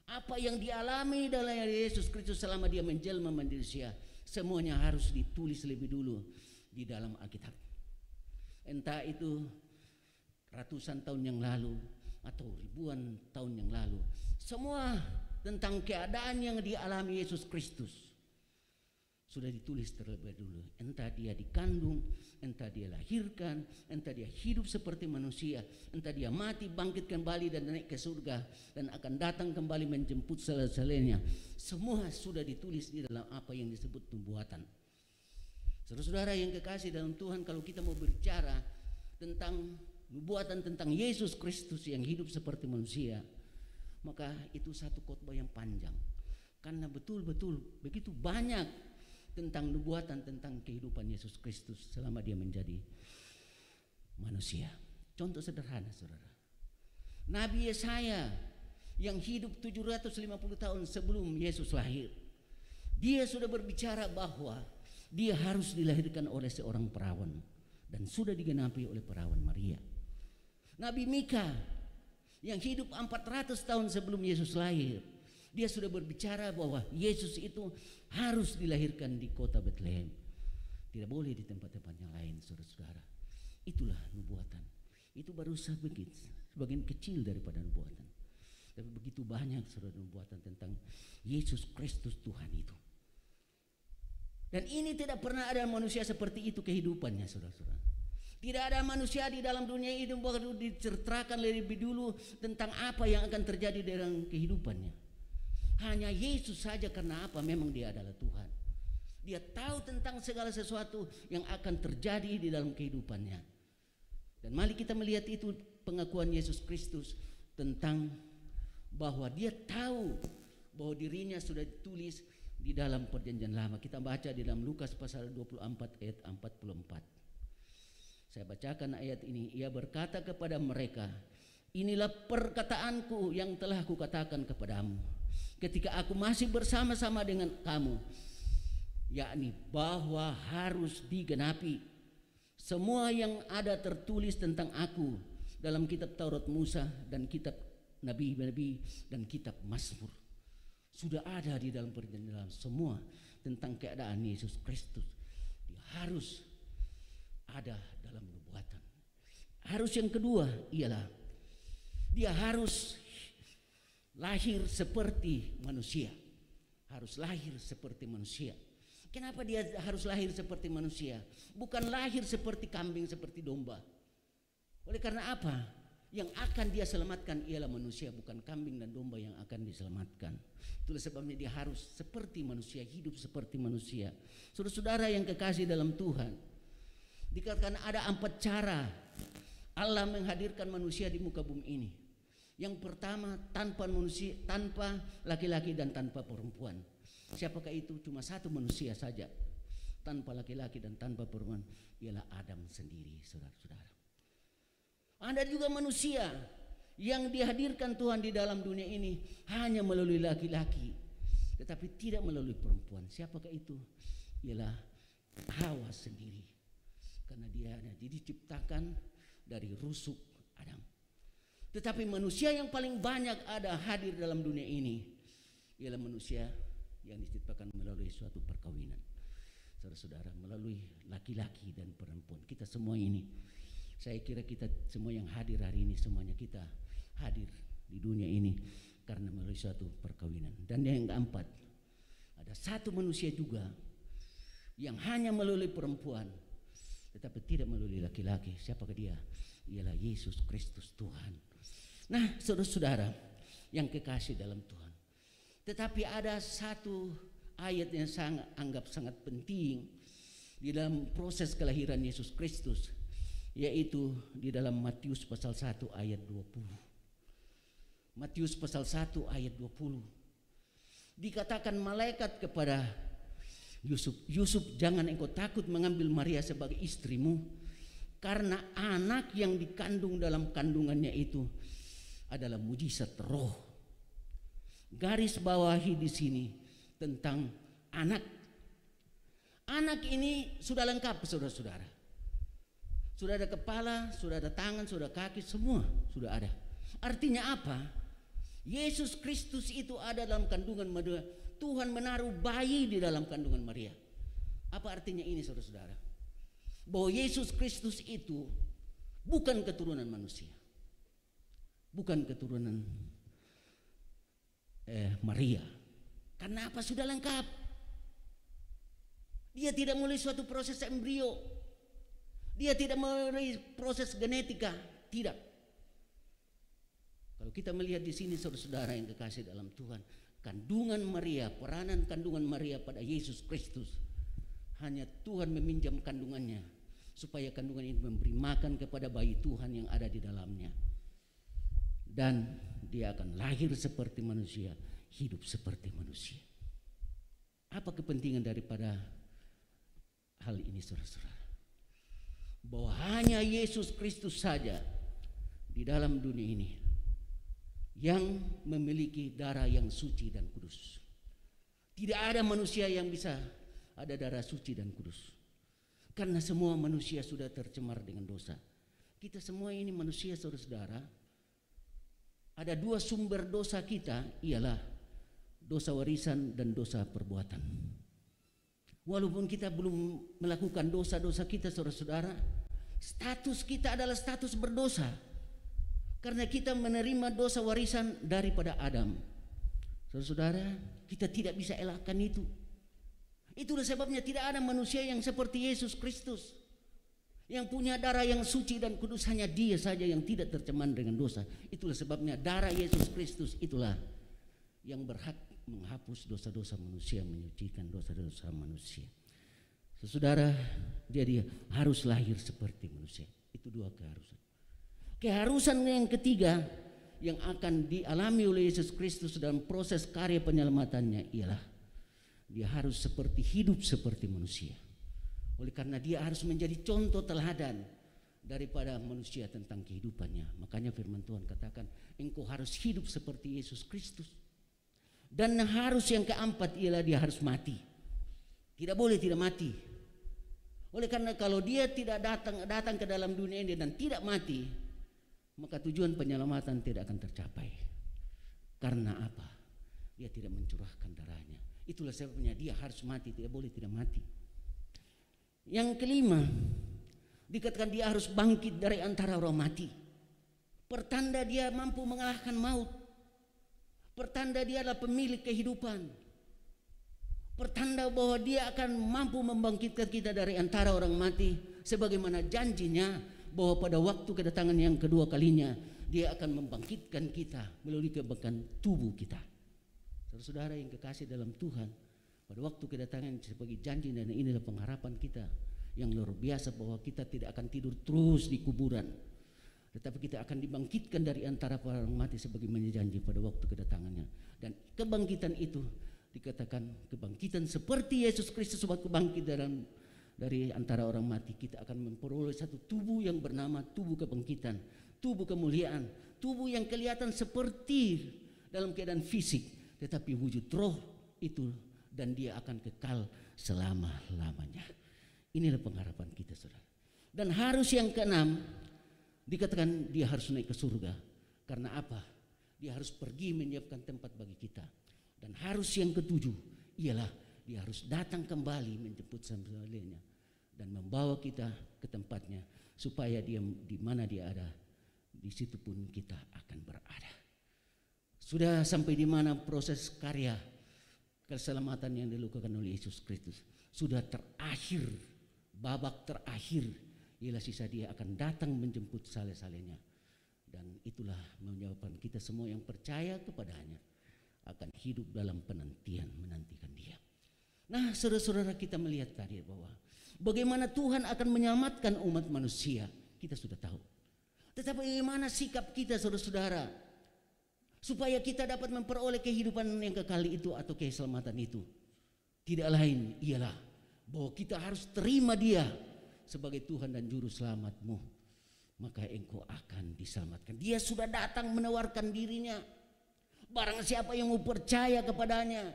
[SPEAKER 2] apa yang dialami dalam Yesus Kristus selama dia menjelma manusia, semuanya harus ditulis lebih dulu di dalam Alkitab. Entah itu ratusan tahun yang lalu atau ribuan tahun yang lalu, semua tentang keadaan yang dialami Yesus Kristus sudah ditulis terlebih dulu. Entah dia dikandung, entah dia lahirkan, entah dia hidup seperti manusia, entah dia mati, bangkit kembali dan naik ke surga dan akan datang kembali menjemput selesainya. Semua sudah ditulis di dalam apa yang disebut nubuatan. Saudara-saudara yang kekasih dalam Tuhan, kalau kita mau berbicara tentang nubuatan tentang Yesus Kristus yang hidup seperti manusia, maka itu satu khotbah yang panjang. Karena betul-betul begitu banyak tentang nubuatan tentang kehidupan Yesus Kristus selama dia menjadi manusia. Contoh sederhana, saudara. Nabi Yesaya yang hidup 750 tahun sebelum Yesus lahir, dia sudah berbicara bahwa dia harus dilahirkan oleh seorang perawan, dan sudah digenapi oleh perawan Maria. Nabi Mika yang hidup 400 tahun sebelum Yesus lahir, dia sudah berbicara bahwa Yesus itu harus dilahirkan di kota Bethlehem. Tidak boleh di tempat-tempat yang lain, saudara-saudara. Itulah nubuatan. Itu baru sebagian kecil daripada nubuatan. Tapi begitu banyak, saudara, nubuatan tentang Yesus Kristus Tuhan itu. Dan ini tidak pernah ada manusia seperti itu kehidupannya, saudara-saudara. Tidak ada manusia di dalam dunia ini baru diceritakan lebih dulu tentang apa yang akan terjadi dalam kehidupannya. Hanya Yesus saja, karena apa? Memang dia adalah Tuhan. Dia tahu tentang segala sesuatu yang akan terjadi di dalam kehidupannya. Dan mari kita melihat itu pengakuan Yesus Kristus tentang bahwa dia tahu bahwa dirinya sudah ditulis di dalam perjanjian lama. Kita baca di dalam Lukas pasal 24 ayat 44. Saya bacakan ayat ini. Ia berkata kepada mereka, inilah perkataanku yang telah kukatakan kepadamu ketika aku masih bersama-sama dengan kamu, yakni bahwa harus digenapi semua yang ada tertulis tentang aku dalam kitab Taurat Musa dan kitab Nabi-Nabi dan kitab Mazmur. Sudah ada di dalam perjanjian semua tentang keadaan Yesus Kristus. Dia harus ada dalam nubuatan. Harus yang kedua ialah dia harus lahir seperti manusia. Harus lahir seperti manusia. Kenapa dia harus lahir seperti manusia? Bukan lahir seperti kambing, seperti domba. Oleh karena apa? Yang akan dia selamatkan ialah manusia, bukan kambing dan domba yang akan diselamatkan. Itulah sebabnya dia harus seperti manusia, hidup seperti manusia. Saudara-saudara yang kekasih dalam Tuhan, dikatakan ada 4 cara Allah menghadirkan manusia di muka bumi ini. Yang pertama, tanpa manusia, tanpa laki-laki dan tanpa perempuan. Siapakah itu? Cuma satu manusia saja, tanpa laki-laki dan tanpa perempuan, ialah Adam sendiri, saudara-saudara. Ada juga manusia yang dihadirkan Tuhan di dalam dunia ini hanya melalui laki-laki, tetapi tidak melalui perempuan. Siapakah itu? Ialah Hawa sendiri, karena dia diciptakan dari rusuk Adam. Tetapi manusia yang paling banyak ada hadir dalam dunia ini ialah manusia yang diciptakan melalui suatu perkawinan. Saudara-saudara, melalui laki-laki dan perempuan. Kita semua ini, saya kira kita semua yang hadir hari ini, semuanya kita hadir di dunia ini karena melalui suatu perkawinan. Dan yang keempat, ada satu manusia juga yang hanya melalui perempuan tetapi tidak melalui laki-laki. Siapakah dia? Ialah Yesus Kristus Tuhan. Nah, saudara-saudara yang kekasih dalam Tuhan, tetapi ada satu ayat yang anggap sangat penting di dalam proses kelahiran Yesus Kristus, yaitu di dalam Matius pasal 1 ayat 20. Matius pasal 1 ayat 20. Dikatakan malaikat kepada Yusuf, Yusuf, jangan engkau takut mengambil Maria sebagai istrimu, karena anak yang dikandung dalam kandungannya itu adalah mujizat roh. Garis bawahi di sini tentang anak. Anak ini sudah lengkap, saudara-saudara. Sudah ada kepala, sudah ada tangan, sudah kaki, semua sudah ada. Artinya apa? Yesus Kristus itu ada dalam kandungan Maria. Tuhan menaruh bayi di dalam kandungan Maria. Apa artinya ini, saudara-saudara? Bahwa Yesus Kristus itu bukan keturunan manusia, bukan keturunan Maria. Karena apa? Sudah lengkap. Dia tidak melalui suatu proses embrio. Dia tidak melalui proses genetika, tidak. Kalau kita melihat di sini, saudara-saudara yang kekasih dalam Tuhan, kandungan Maria, peranan kandungan Maria pada Yesus Kristus, hanya Tuhan meminjam kandungannya supaya kandungan ini memberi makan kepada bayi Tuhan yang ada di dalamnya, dan dia akan lahir seperti manusia, hidup seperti manusia. Apa kepentingan daripada hal ini, saudara-saudara? Bahwa hanya Yesus Kristus saja di dalam dunia ini yang memiliki darah yang suci dan kudus. Tidak ada manusia yang bisa ada darah suci dan kudus, karena semua manusia sudah tercemar dengan dosa. Kita semua ini manusia, saudara-saudara. Ada 2 sumber dosa kita, ialah dosa warisan dan dosa perbuatan. Walaupun kita belum melakukan dosa-dosa kita, saudara-saudara, status kita adalah status berdosa, karena kita menerima dosa warisan daripada Adam. Saudara-saudara, kita tidak bisa elakkan itu. Itulah sebabnya tidak ada manusia yang seperti Yesus Kristus, yang punya darah yang suci dan kudus. Hanya Dia saja yang tidak tercemar dengan dosa. Itulah sebabnya darah Yesus Kristus itulah yang berhak menghapus dosa-dosa manusia, menyucikan dosa-dosa manusia. Saudara, jadi harus lahir seperti manusia. Itu 2 keharusan. Keharusan yang ketiga yang akan dialami oleh Yesus Kristus dalam proses karya penyelamatannya ialah dia harus hidup seperti manusia. Oleh karena dia harus menjadi contoh teladan daripada manusia tentang kehidupannya. Makanya firman Tuhan katakan, engkau harus hidup seperti Yesus Kristus. Dan harus yang keempat ialah dia harus mati. Tidak boleh tidak mati. Oleh karena kalau dia tidak datang ke dalam dunia ini dan tidak mati, maka tujuan penyelamatan tidak akan tercapai. Karena apa? Dia tidak mencurahkan darahnya. Itulah sebabnya dia harus mati, tidak boleh tidak mati. Yang kelima, dikatakan dia harus bangkit dari antara orang mati. Pertanda dia mampu mengalahkan maut. Pertanda dia adalah pemilik kehidupan. Pertanda bahwa dia akan mampu membangkitkan kita dari antara orang mati, sebagaimana janjinya bahwa pada waktu kedatangan yang kedua kalinya dia akan membangkitkan kita melalui kebangkitan tubuh kita. Saudara-saudara yang kekasih dalam Tuhan, pada waktu kedatangan sebagai janji, dan inilah pengharapan kita yang luar biasa, bahwa kita tidak akan tidur terus di kuburan, tetapi kita akan dibangkitkan dari antara para orang mati sebagaimana janji pada waktu kedatangannya. Dan kebangkitan itu dikatakan kebangkitan seperti Yesus Kristus waktu bangkit dari antara orang mati. Kita akan memperoleh satu tubuh yang bernama tubuh kebangkitan, tubuh kemuliaan, tubuh yang kelihatan seperti dalam keadaan fisik, tetapi wujud roh itu, dan dia akan kekal selama-lamanya. Inilah pengharapan kita, saudara. Dan harus yang keenam, dikatakan dia harus naik ke surga. Karena apa? Dia harus pergi menyiapkan tempat bagi kita. Dan harus yang ketujuh ialah dia harus datang kembali menjemput sembelihnya dan membawa kita ke tempatnya, supaya dia di mana dia ada, di situ pun kita akan berada. Sudah sampai di mana proses karya keselamatan yang dilakukan oleh Yesus Kristus? Sudah terakhir, babak terakhir, ialah sisa dia akan datang menjemput sale-salenya. Dan itulah menyebabkan kita semua yang percaya kepadanya akan hidup dalam penantian, menantikan dia. Nah, saudara-saudara, kita melihat tadi bahwa bagaimana Tuhan akan menyelamatkan umat manusia, kita sudah tahu. Tetapi bagaimana sikap kita, saudara-saudara, supaya kita dapat memperoleh kehidupan yang kekal itu atau keselamatan itu? Tidak lain ialah bahwa kita harus terima dia sebagai Tuhan dan Juru Selamatmu, maka engkau akan diselamatkan. Dia sudah datang menawarkan dirinya. Barang siapa yang mau percaya kepadanya,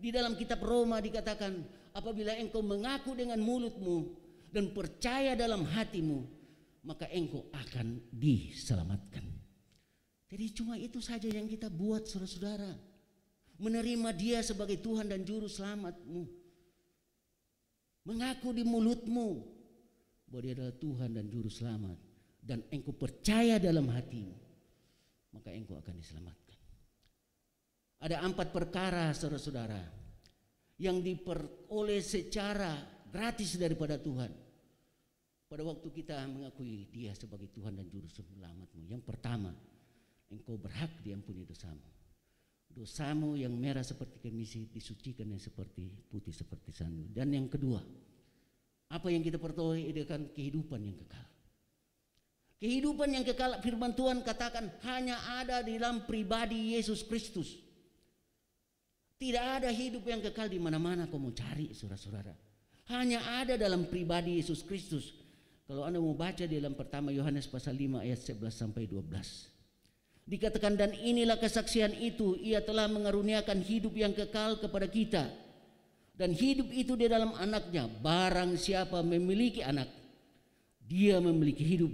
[SPEAKER 2] di dalam kitab Roma dikatakan, apabila engkau mengaku dengan mulutmu dan percaya dalam hatimu, maka engkau akan diselamatkan. Jadi cuma itu saja yang kita buat, saudara-saudara. Menerima dia sebagai Tuhan dan Juru Selamatmu. Mengaku di mulutmu bahwa dia adalah Tuhan dan Juru Selamat, dan engkau percaya dalam hatimu, maka engkau akan diselamatkan. Ada 4 perkara, saudara-saudara, yang diperoleh secara gratis daripada Tuhan pada waktu kita mengakui dia sebagai Tuhan dan Juru Selamatmu. Yang pertama, engkau berhak diampuni dosamu. Dosamu yang merah seperti kemisi disucikan yang seperti putih seperti salju. Dan yang kedua, apa yang kita peroleh dengan kehidupan yang kekal. Kehidupan yang kekal, firman Tuhan katakan, hanya ada di dalam pribadi Yesus Kristus. Tidak ada hidup yang kekal di mana-mana kau mau cari, saudara-saudara. Hanya ada dalam pribadi Yesus Kristus. Kalau Anda mau baca di dalam pertama Yohanes pasal 5 ayat 11 sampai 12. Dikatakan, dan inilah kesaksian itu, ia telah mengaruniakan hidup yang kekal kepada kita. Dan hidup itu di dalam anaknya. Barang siapa memiliki anak, dia memiliki hidup.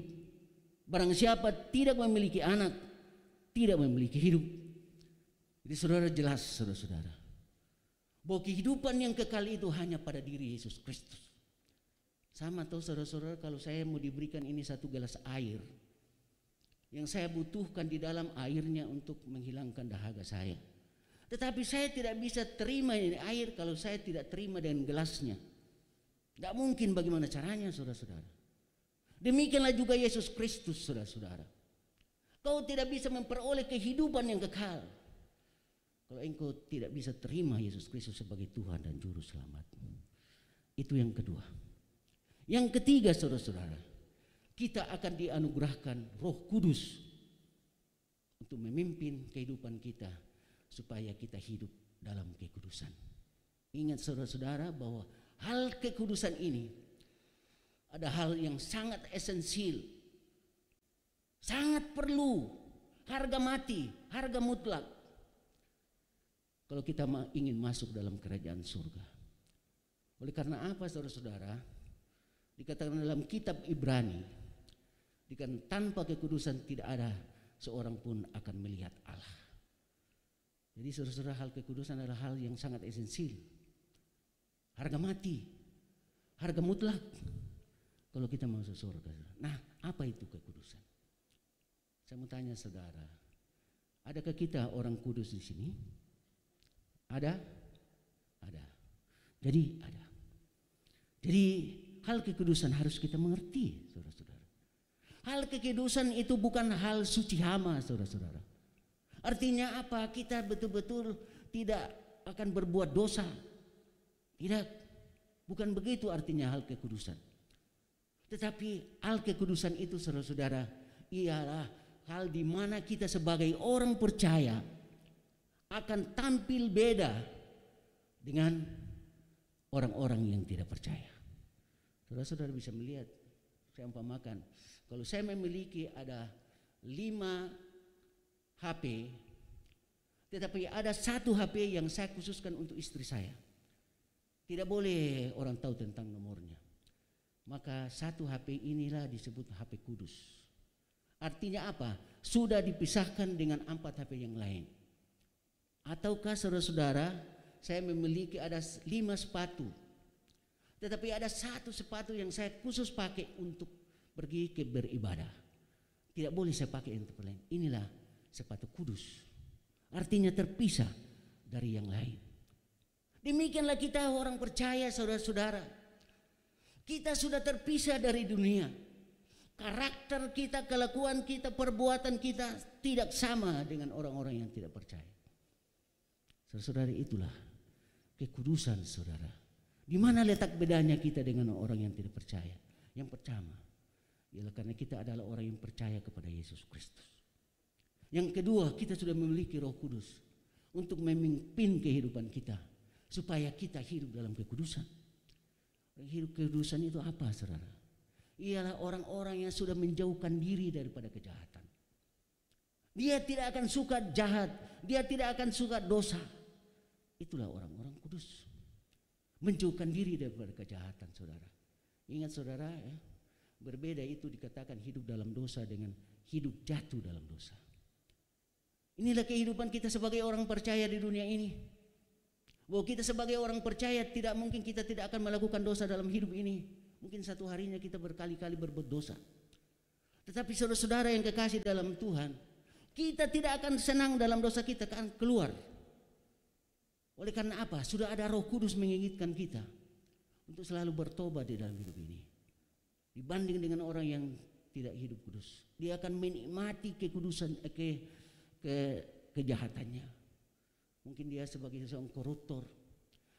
[SPEAKER 2] Barang siapa tidak memiliki anak, tidak memiliki hidup. Jadi saudara, jelas saudara-saudara, bahwa kehidupan yang kekal itu hanya pada diri Yesus Kristus. Sama tahu saudara-saudara, kalau saya mau diberikan ini 1 gelas air, yang saya butuhkan di dalam airnya untuk menghilangkan dahaga saya. Tetapi saya tidak bisa terima ini air kalau saya tidak terima dengan gelasnya. Tidak mungkin, bagaimana caranya, saudara-saudara. Demikianlah juga Yesus Kristus, saudara-saudara. Kau tidak bisa memperoleh kehidupan yang kekal kalau engkau tidak bisa terima Yesus Kristus sebagai Tuhan dan Juru Selamatmu. Itu yang kedua. Yang ketiga, saudara-saudara, kita akan dianugerahkan Roh Kudus untuk memimpin kehidupan kita supaya kita hidup dalam kekudusan. Ingat saudara-saudara bahwa hal kekudusan ini ada hal yang sangat esensial Sangat perlu, harga mati, harga mutlak. Kalau kita ingin masuk dalam kerajaan surga. Oleh karena apa saudara-saudara? Dikatakan dalam kitab Ibrani, dikatakan tanpa kekudusan tidak ada seorang pun akan melihat Allah. Jadi saudara-saudara, hal kekudusan adalah hal yang sangat esensial. Harga mati, harga mutlak kalau kita masuk surga. Nah, apa itu kekudusan? Saya mau tanya saudara, adakah kita orang kudus di sini? Ada? Ada. Jadi ada. Jadi hal kekudusan harus kita mengerti, saudara-saudara. Hal kekudusan itu bukan hal suci hama, saudara-saudara. Artinya apa? Kita betul-betul tidak akan berbuat dosa. Tidak. Bukan begitu artinya hal kekudusan. Tetapi hal kekudusan itu, saudara-saudara, ialah hal di mana kita sebagai orang percaya akan tampil beda dengan orang-orang yang tidak percaya. Saudara-saudara bisa melihat, saya umpamakan, kalau saya memiliki ada 5 HP, tetapi ada 1 HP yang saya khususkan untuk istri saya. Tidak boleh orang tahu tentang nomornya. Maka 1 HP inilah disebut HP kudus. Artinya apa? Sudah dipisahkan dengan 4 HP yang lain. Ataukah saudara-saudara, saya memiliki ada 5 sepatu, tetapi ada 1 sepatu yang saya khusus pakai untuk pergi ke beribadah. Tidak boleh saya pakai yang lain. Inilah sepatu kudus. Artinya terpisah dari yang lain. Demikianlah kita orang percaya, saudara-saudara. Kita sudah terpisah dari dunia. Karakter kita, kelakuan kita, perbuatan kita tidak sama dengan orang-orang yang tidak percaya. Saudara-saudara, itulah kekudusan saudara. Di mana letak bedanya kita dengan orang yang tidak percaya? Yang pertama, ialah karena kita adalah orang yang percaya kepada Yesus Kristus. Yang kedua, kita sudah memiliki Roh Kudus untuk memimpin kehidupan kita supaya kita hidup dalam kekudusan. Hidup kekudusan itu apa, saudara? Ialah orang-orang yang sudah menjauhkan diri daripada kejahatan. Dia tidak akan suka jahat, dia tidak akan suka dosa. Itulah orang-orang kudus. Menjauhkan diri daripada kejahatan, saudara. Ingat saudara, ya, berbeda itu dikatakan hidup dalam dosa dengan hidup jatuh dalam dosa. Inilah kehidupan kita sebagai orang percaya di dunia ini. Bahwa kita sebagai orang percaya tidak mungkin kita tidak akan melakukan dosa dalam hidup ini. Mungkin satu harinya kita berkali-kali berbuat dosa. Tetapi saudara-saudara yang kekasih dalam Tuhan, kita tidak akan senang dalam dosa kita, akan keluar. Oleh karena apa? Sudah ada Roh Kudus mengingatkan kita untuk selalu bertobat di dalam hidup ini. Dibanding dengan orang yang tidak hidup kudus, dia akan menikmati kekudusan kejahatannya. Mungkin dia sebagai seorang koruptor,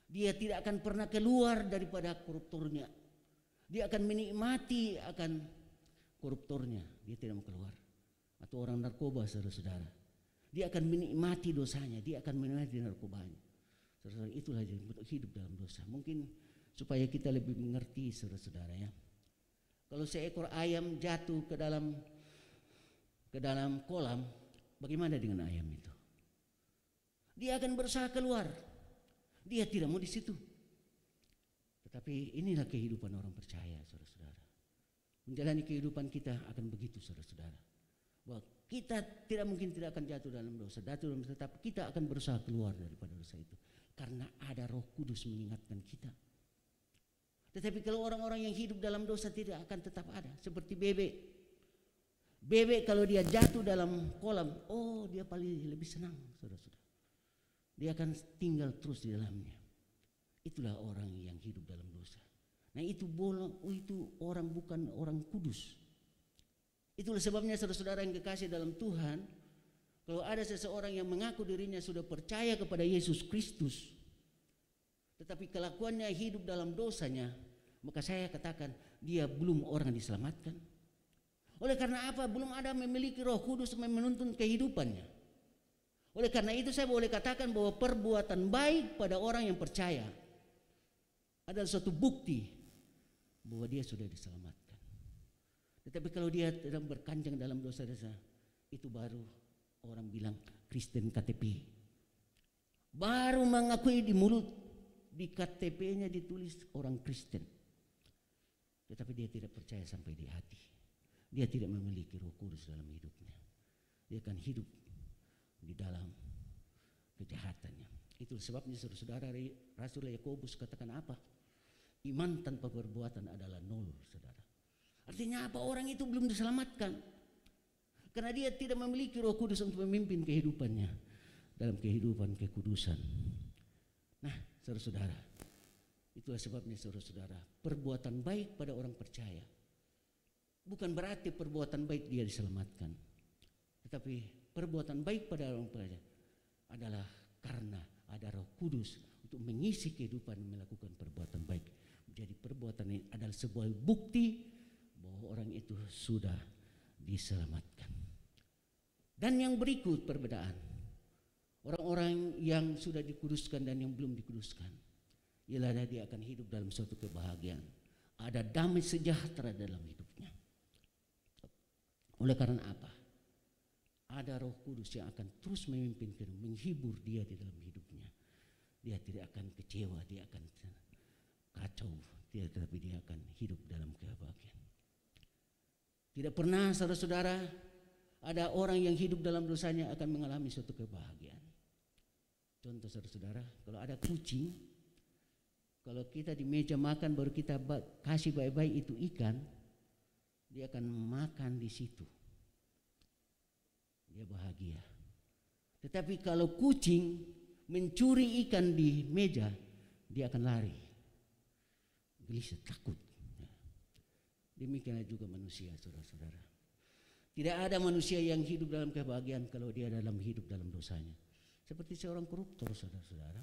[SPEAKER 2] dia tidak akan pernah keluar daripada koruptornya. Dia akan menikmati akan koruptornya, dia tidak mau keluar. Atau orang narkoba, saudara-saudara, dia akan menikmati dosanya, dia akan menikmati narkobanya. Saudara, itulah hidup dalam dosa. Mungkin supaya kita lebih mengerti, saudara-saudara, ya. Kalau seekor ayam jatuh ke dalam kolam, bagaimana dengan ayam itu? Dia akan berusaha keluar. Dia tidak mau di situ. Tetapi inilah kehidupan orang percaya, saudara-saudara. Menjalani kehidupan kita akan begitu, saudara-saudara. Bahwa kita tidak mungkin tidak akan jatuh dalam dosa, tetapi kita akan berusaha keluar daripada dosa itu. Karena ada Roh Kudus mengingatkan kita. Tetapi kalau orang-orang yang hidup dalam dosa tidak akan tetap ada. Seperti bebek. Bebek kalau dia jatuh dalam kolam, oh dia paling lebih senang, saudara-saudara. Dia akan tinggal terus di dalamnya. Itulah orang yang hidup dalam dosa. Nah itu orang bukan orang kudus. Itulah sebabnya saudara-saudara yang kekasih dalam Tuhan, kalau ada seseorang yang mengaku dirinya sudah percaya kepada Yesus Kristus, tetapi kelakuannya hidup dalam dosanya, maka saya katakan dia belum orang diselamatkan. Oleh karena apa? Belum ada memiliki Roh Kudus menuntun kehidupannya. Oleh karena itu saya boleh katakan bahwa perbuatan baik pada orang yang percaya adalah suatu bukti bahwa dia sudah diselamatkan. Tetapi kalau dia sedang berkanjang dalam dosa-dosa, itu baru orang bilang Kristen KTP. Baru mengakui di mulut, di KTP-nya ditulis orang Kristen. Tetapi dia tidak percaya sampai di hati. Dia tidak memiliki Roh Kudus dalam hidupnya. Dia akan hidup di dalam kejahatannya. Itu sebabnya saudara-saudara, Rasul Yakobus katakan apa? Iman tanpa perbuatan adalah nol, saudara. Artinya apa? Orang itu belum diselamatkan. Karena dia tidak memiliki Roh Kudus untuk memimpin kehidupannya dalam kehidupan kekudusan. Nah, saudara-saudara, itulah sebabnya saudara-saudara, perbuatan baik pada orang percaya bukan berarti perbuatan baik dia diselamatkan. Tetapi perbuatan baik pada orang percaya adalah karena ada Roh Kudus untuk mengisi kehidupan melakukan perbuatan baik. Jadi perbuatan ini adalah sebuah bukti bahwa orang itu sudah diselamatkan. Dan yang berikut perbedaan orang-orang yang sudah dikuduskan dan yang belum dikuduskan, ialah dia akan hidup dalam suatu kebahagiaan. Ada damai sejahtera dalam hidupnya. Oleh karena apa? Ada Roh Kudus yang akan terus memimpin, menghibur dia di dalam hidupnya. Dia tidak akan kecewa, dia akan kacau, tetapi dia akan hidup dalam kebahagiaan. Tidak pernah saudara-saudara ada orang yang hidup dalam dosanya akan mengalami suatu kebahagiaan. Contoh saudara-saudara, kalau ada kucing, kalau kita di meja makan baru kita kasih baik-baik itu ikan, dia akan makan di situ. Dia bahagia. Tetapi kalau kucing mencuri ikan di meja, dia akan lari. Gelisah, takut. Demikianlah juga manusia, saudara-saudara. Tidak ada manusia yang hidup dalam kebahagiaan kalau dia dalam hidup dalam dosanya. Seperti seorang koruptor, saudara-saudara.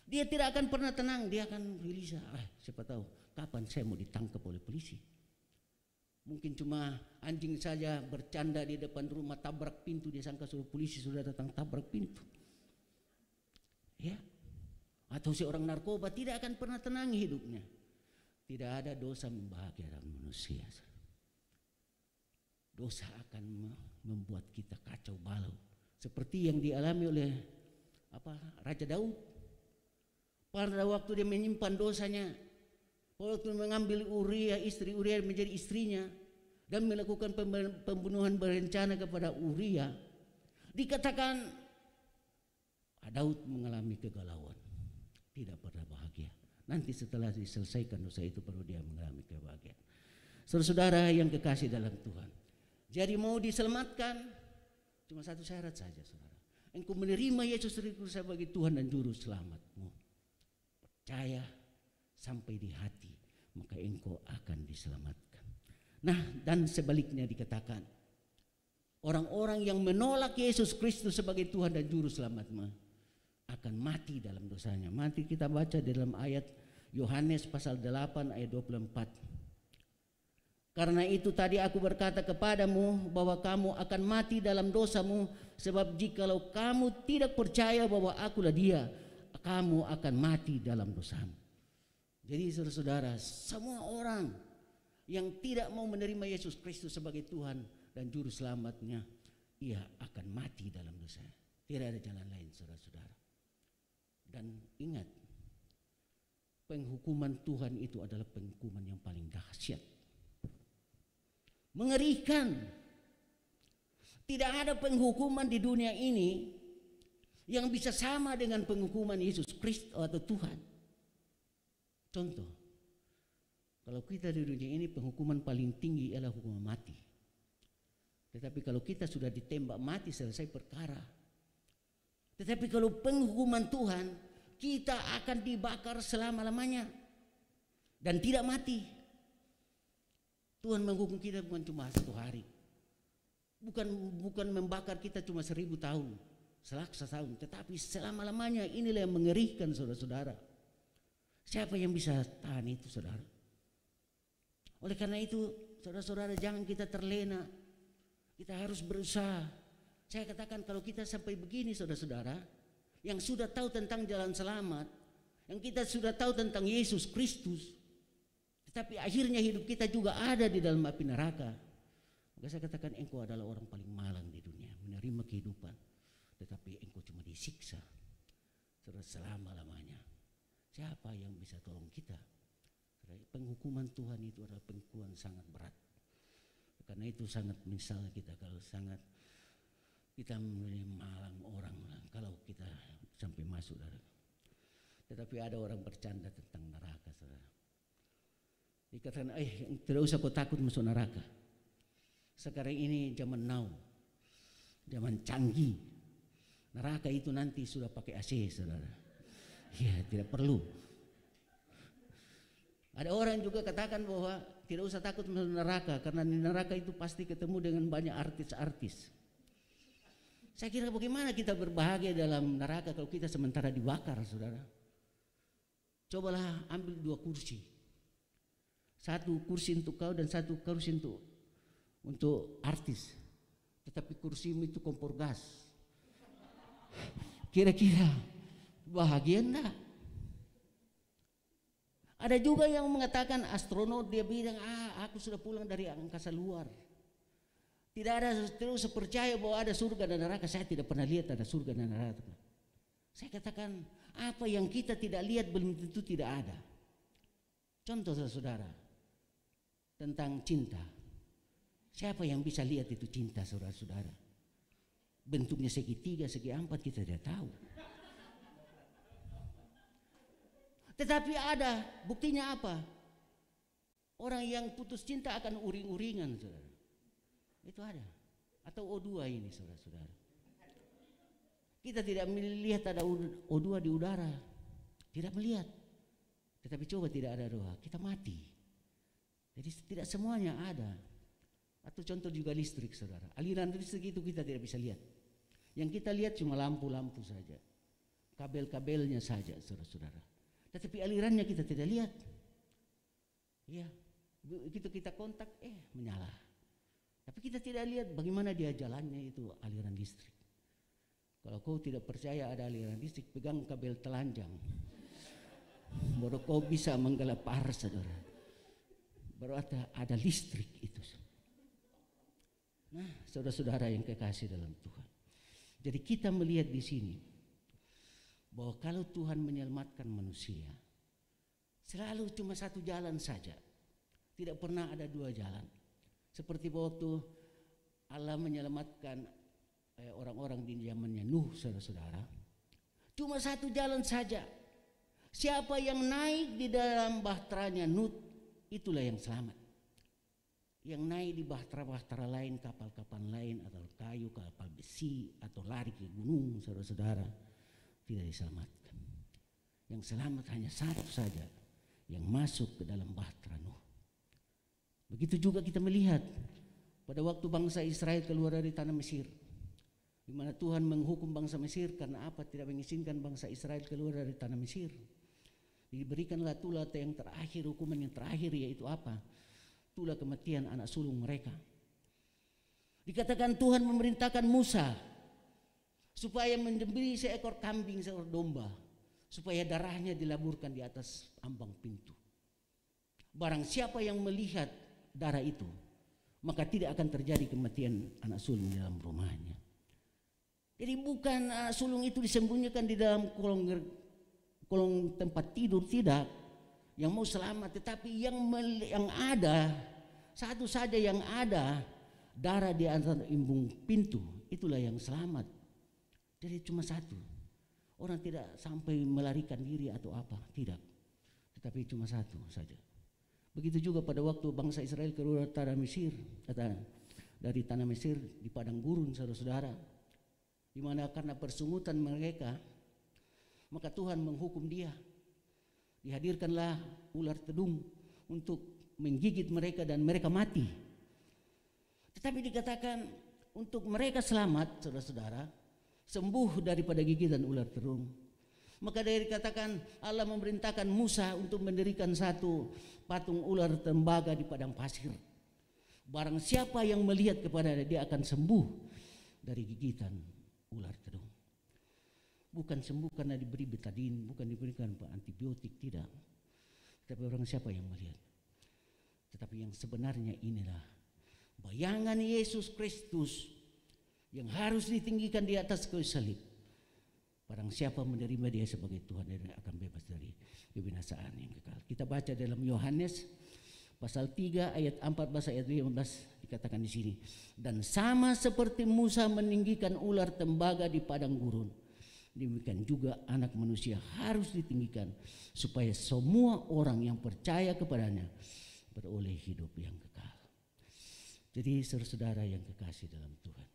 [SPEAKER 2] Dia tidak akan pernah tenang, dia akan gelisah. Siapa tahu kapan saya mau ditangkap oleh polisi. Mungkin cuma anjing saja bercanda di depan rumah, tabrak pintu, dia sangka suruh polisi sudah datang tabrak pintu. Ya. Atau seorang narkoba tidak akan pernah tenang hidupnya. Tidak ada dosa membahagiakan manusia. Dosa akan membuat kita kacau balau. Seperti yang dialami oleh Raja Daud. Pada waktu dia menyimpan dosanya, waktu mengambil Uria, istri Uria menjadi istrinya, dan melakukan pembunuhan berencana kepada Uria, dikatakan Daud mengalami kegalauan, tidak pernah bahagia. Nanti setelah diselesaikan dosa itu baru dia mengalami kebahagiaan. Saudara-saudara yang kekasih dalam Tuhan, jadi mau diselamatkan cuma satu syarat saja, saudara. Engkau menerima Yesus Kristus sebagai Tuhan dan Juru Selamatmu. Percaya sampai di hati, maka engkau akan diselamatkan. Nah, dan sebaliknya dikatakan, orang-orang yang menolak Yesus Kristus sebagai Tuhan dan Juru Selamatmu akan mati dalam dosanya. Mati kita baca di dalam ayat Yohanes pasal 8 ayat 24. Karena itu tadi aku berkata kepadamu bahwa kamu akan mati dalam dosamu, sebab jikalau kamu tidak percaya bahwa akulah Dia, kamu akan mati dalam dosamu. Jadi saudara-saudara, semua orang yang tidak mau menerima Yesus Kristus sebagai Tuhan dan Juru Selamatnya, ia akan mati dalam dosa. Tidak ada jalan lain, saudara-saudara. Dan ingat, penghukuman Tuhan itu adalah penghukuman yang paling dahsyat, mengerikan. Tidak ada penghukuman di dunia ini yang bisa sama dengan penghukuman Yesus Kristus atau Tuhan. Contoh, kalau kita di dunia ini penghukuman paling tinggi ialah hukuman mati. Tetapi kalau kita sudah ditembak mati, selesai perkara. Tetapi kalau penghukuman Tuhan, kita akan dibakar selama-lamanya dan tidak mati. Tuhan menghukum kita bukan cuma 1 hari, bukan membakar kita cuma 1000 tahun, selaksa tahun, tetapi selama-lamanya. Inilah yang mengerikan, saudara-saudara. Siapa yang bisa tahan itu, saudara? Oleh karena itu, saudara-saudara, jangan kita terlena. Kita harus berusaha. Saya katakan kalau kita sampai begini, saudara-saudara, yang sudah tahu tentang jalan selamat, yang kita sudah tahu tentang Yesus Kristus, tetapi akhirnya hidup kita juga ada di dalam api neraka. Maka saya katakan engkau adalah orang paling malang di dunia, menerima kehidupan, tetapi engkau cuma disiksa selama-lamanya. Siapa yang bisa tolong kita? Penghukuman Tuhan itu adalah penghukuman sangat berat. Karena itu sangat menyesal kita kalau sangat kita malang orang kalau kita sampai masuk dalam. Tetapi ada orang bercanda tentang neraka, saudara. Dikatakan, tidak usah kau takut masuk neraka. Sekarang ini zaman now, zaman canggih. Neraka itu nanti sudah pakai AC, saudara. Ya, tidak perlu. Ada orang juga katakan bahwa tidak usah takut masuk neraka, karena di neraka itu pasti ketemu dengan banyak artis-artis. Saya kira bagaimana kita berbahagia dalam neraka kalau kita sementara dibakar, saudara. Cobalah ambil 2 kursi. 1 kursi untuk kau dan 1 kursi untuk artis, tetapi kursimu itu kompor gas. Kira-kira bahagia enggak? Ada juga yang mengatakan astronot, dia bilang, aku sudah pulang dari angkasa luar. Tidak usah percaya bahwa ada surga dan neraka. Saya tidak pernah lihat ada surga dan neraka. Saya katakan, apa yang kita tidak lihat belum tentu tidak ada. Contoh saudara, tentang cinta. Siapa yang bisa lihat itu cinta, saudara-saudara? Bentuknya segi 3, segi 4 kita tidak tahu. Tetapi ada, buktinya apa? Orang yang putus cinta akan uring-uringan, saudara. Itu ada. Atau O2 ini, saudara-saudara. Kita tidak melihat ada O2 di udara. Tidak melihat. Tetapi coba tidak ada doa, kita mati. Jadi tidak semuanya ada. Atau contoh juga listrik, saudara. Aliran listrik itu kita tidak bisa lihat. Yang kita lihat cuma lampu-lampu saja, kabel-kabelnya saja, saudara-saudara. Tetapi alirannya kita tidak lihat. Ya, begitu kita kontak, menyala. Tapi kita tidak lihat bagaimana dia jalannya itu aliran listrik. Kalau kau tidak percaya ada aliran listrik, pegang kabel telanjang. Baru kau bisa menggelepar, saudara. Baru ada listrik itu. Nah, saudara-saudara yang kekasih dalam Tuhan. Jadi kita melihat di sini bahwa kalau Tuhan menyelamatkan manusia, selalu cuma 1 jalan saja. Tidak pernah ada 2 jalan. Seperti waktu Allah menyelamatkan orang-orang di zamannya Nuh, saudara-saudara. Cuma 1 jalan saja. Siapa yang naik di dalam bahteranya Nuh, itulah yang selamat. Yang naik di bahtera-bahtera lain, kapal-kapal lain, atau kayu, kapal besi, atau lari ke gunung, saudara-saudara, tidak diselamatkan. Yang selamat hanya 1 saja, yang masuk ke dalam bahtera Nuh. Begitu juga kita melihat pada waktu bangsa Israel keluar dari tanah Mesir, di mana Tuhan menghukum bangsa Mesir karena apa? Tidak mengizinkan bangsa Israel keluar dari tanah Mesir. Diberikanlah tulah yang terakhir, hukuman yang terakhir, yaitu apa? Tulah kematian anak sulung mereka. Dikatakan Tuhan memerintahkan Musa supaya menyembelih seekor kambing, seekor domba, supaya darahnya dilaburkan di atas ambang pintu. Barang siapa yang melihat darah itu, maka tidak akan terjadi kematian anak sulung dalam rumahnya. Jadi bukan anak sulung itu disembunyikan di dalam kolong tempat tidur, tidak. Yang mau selamat, tetapi yang ada, satu saja yang ada, darah di antara imbung pintu, itulah yang selamat. Jadi cuma 1. Orang tidak sampai melarikan diri atau apa, tidak. Tetapi cuma 1 saja. Begitu juga pada waktu bangsa Israel keluar dari tanah Mesir di padang gurun, saudara-saudara, di mana karena persungutan mereka, maka Tuhan menghukum dia. Dihadirkanlah ular tedung untuk menggigit mereka dan mereka mati. Tetapi dikatakan untuk mereka selamat, saudara-saudara, sembuh daripada gigitan ular tedung. Maka dikatakan Allah memerintahkan Musa untuk mendirikan 1 patung ular tembaga di padang pasir. Barang siapa yang melihat kepada dia akan sembuh dari gigitan ular tedung. Bukan sembuh karena diberi betadin, bukan diberikan antibiotik, tidak. Tapi orang siapa yang melihat. Tetapi yang sebenarnya inilah bayangan Yesus Kristus yang harus ditinggikan di atas kayu salib. Barang siapa menerima dia sebagai Tuhan, dia akan bebas dari kebinasaan yang kekal. Kita baca dalam Yohanes pasal 3 ayat 14 ayat 15 dikatakan di sini. Dan sama seperti Musa meninggikan ular tembaga di padang gurun, demikian juga Anak Manusia harus ditinggikan supaya semua orang yang percaya kepadanya beroleh hidup yang kekal. Jadi saudara-saudara yang kekasih dalam Tuhan,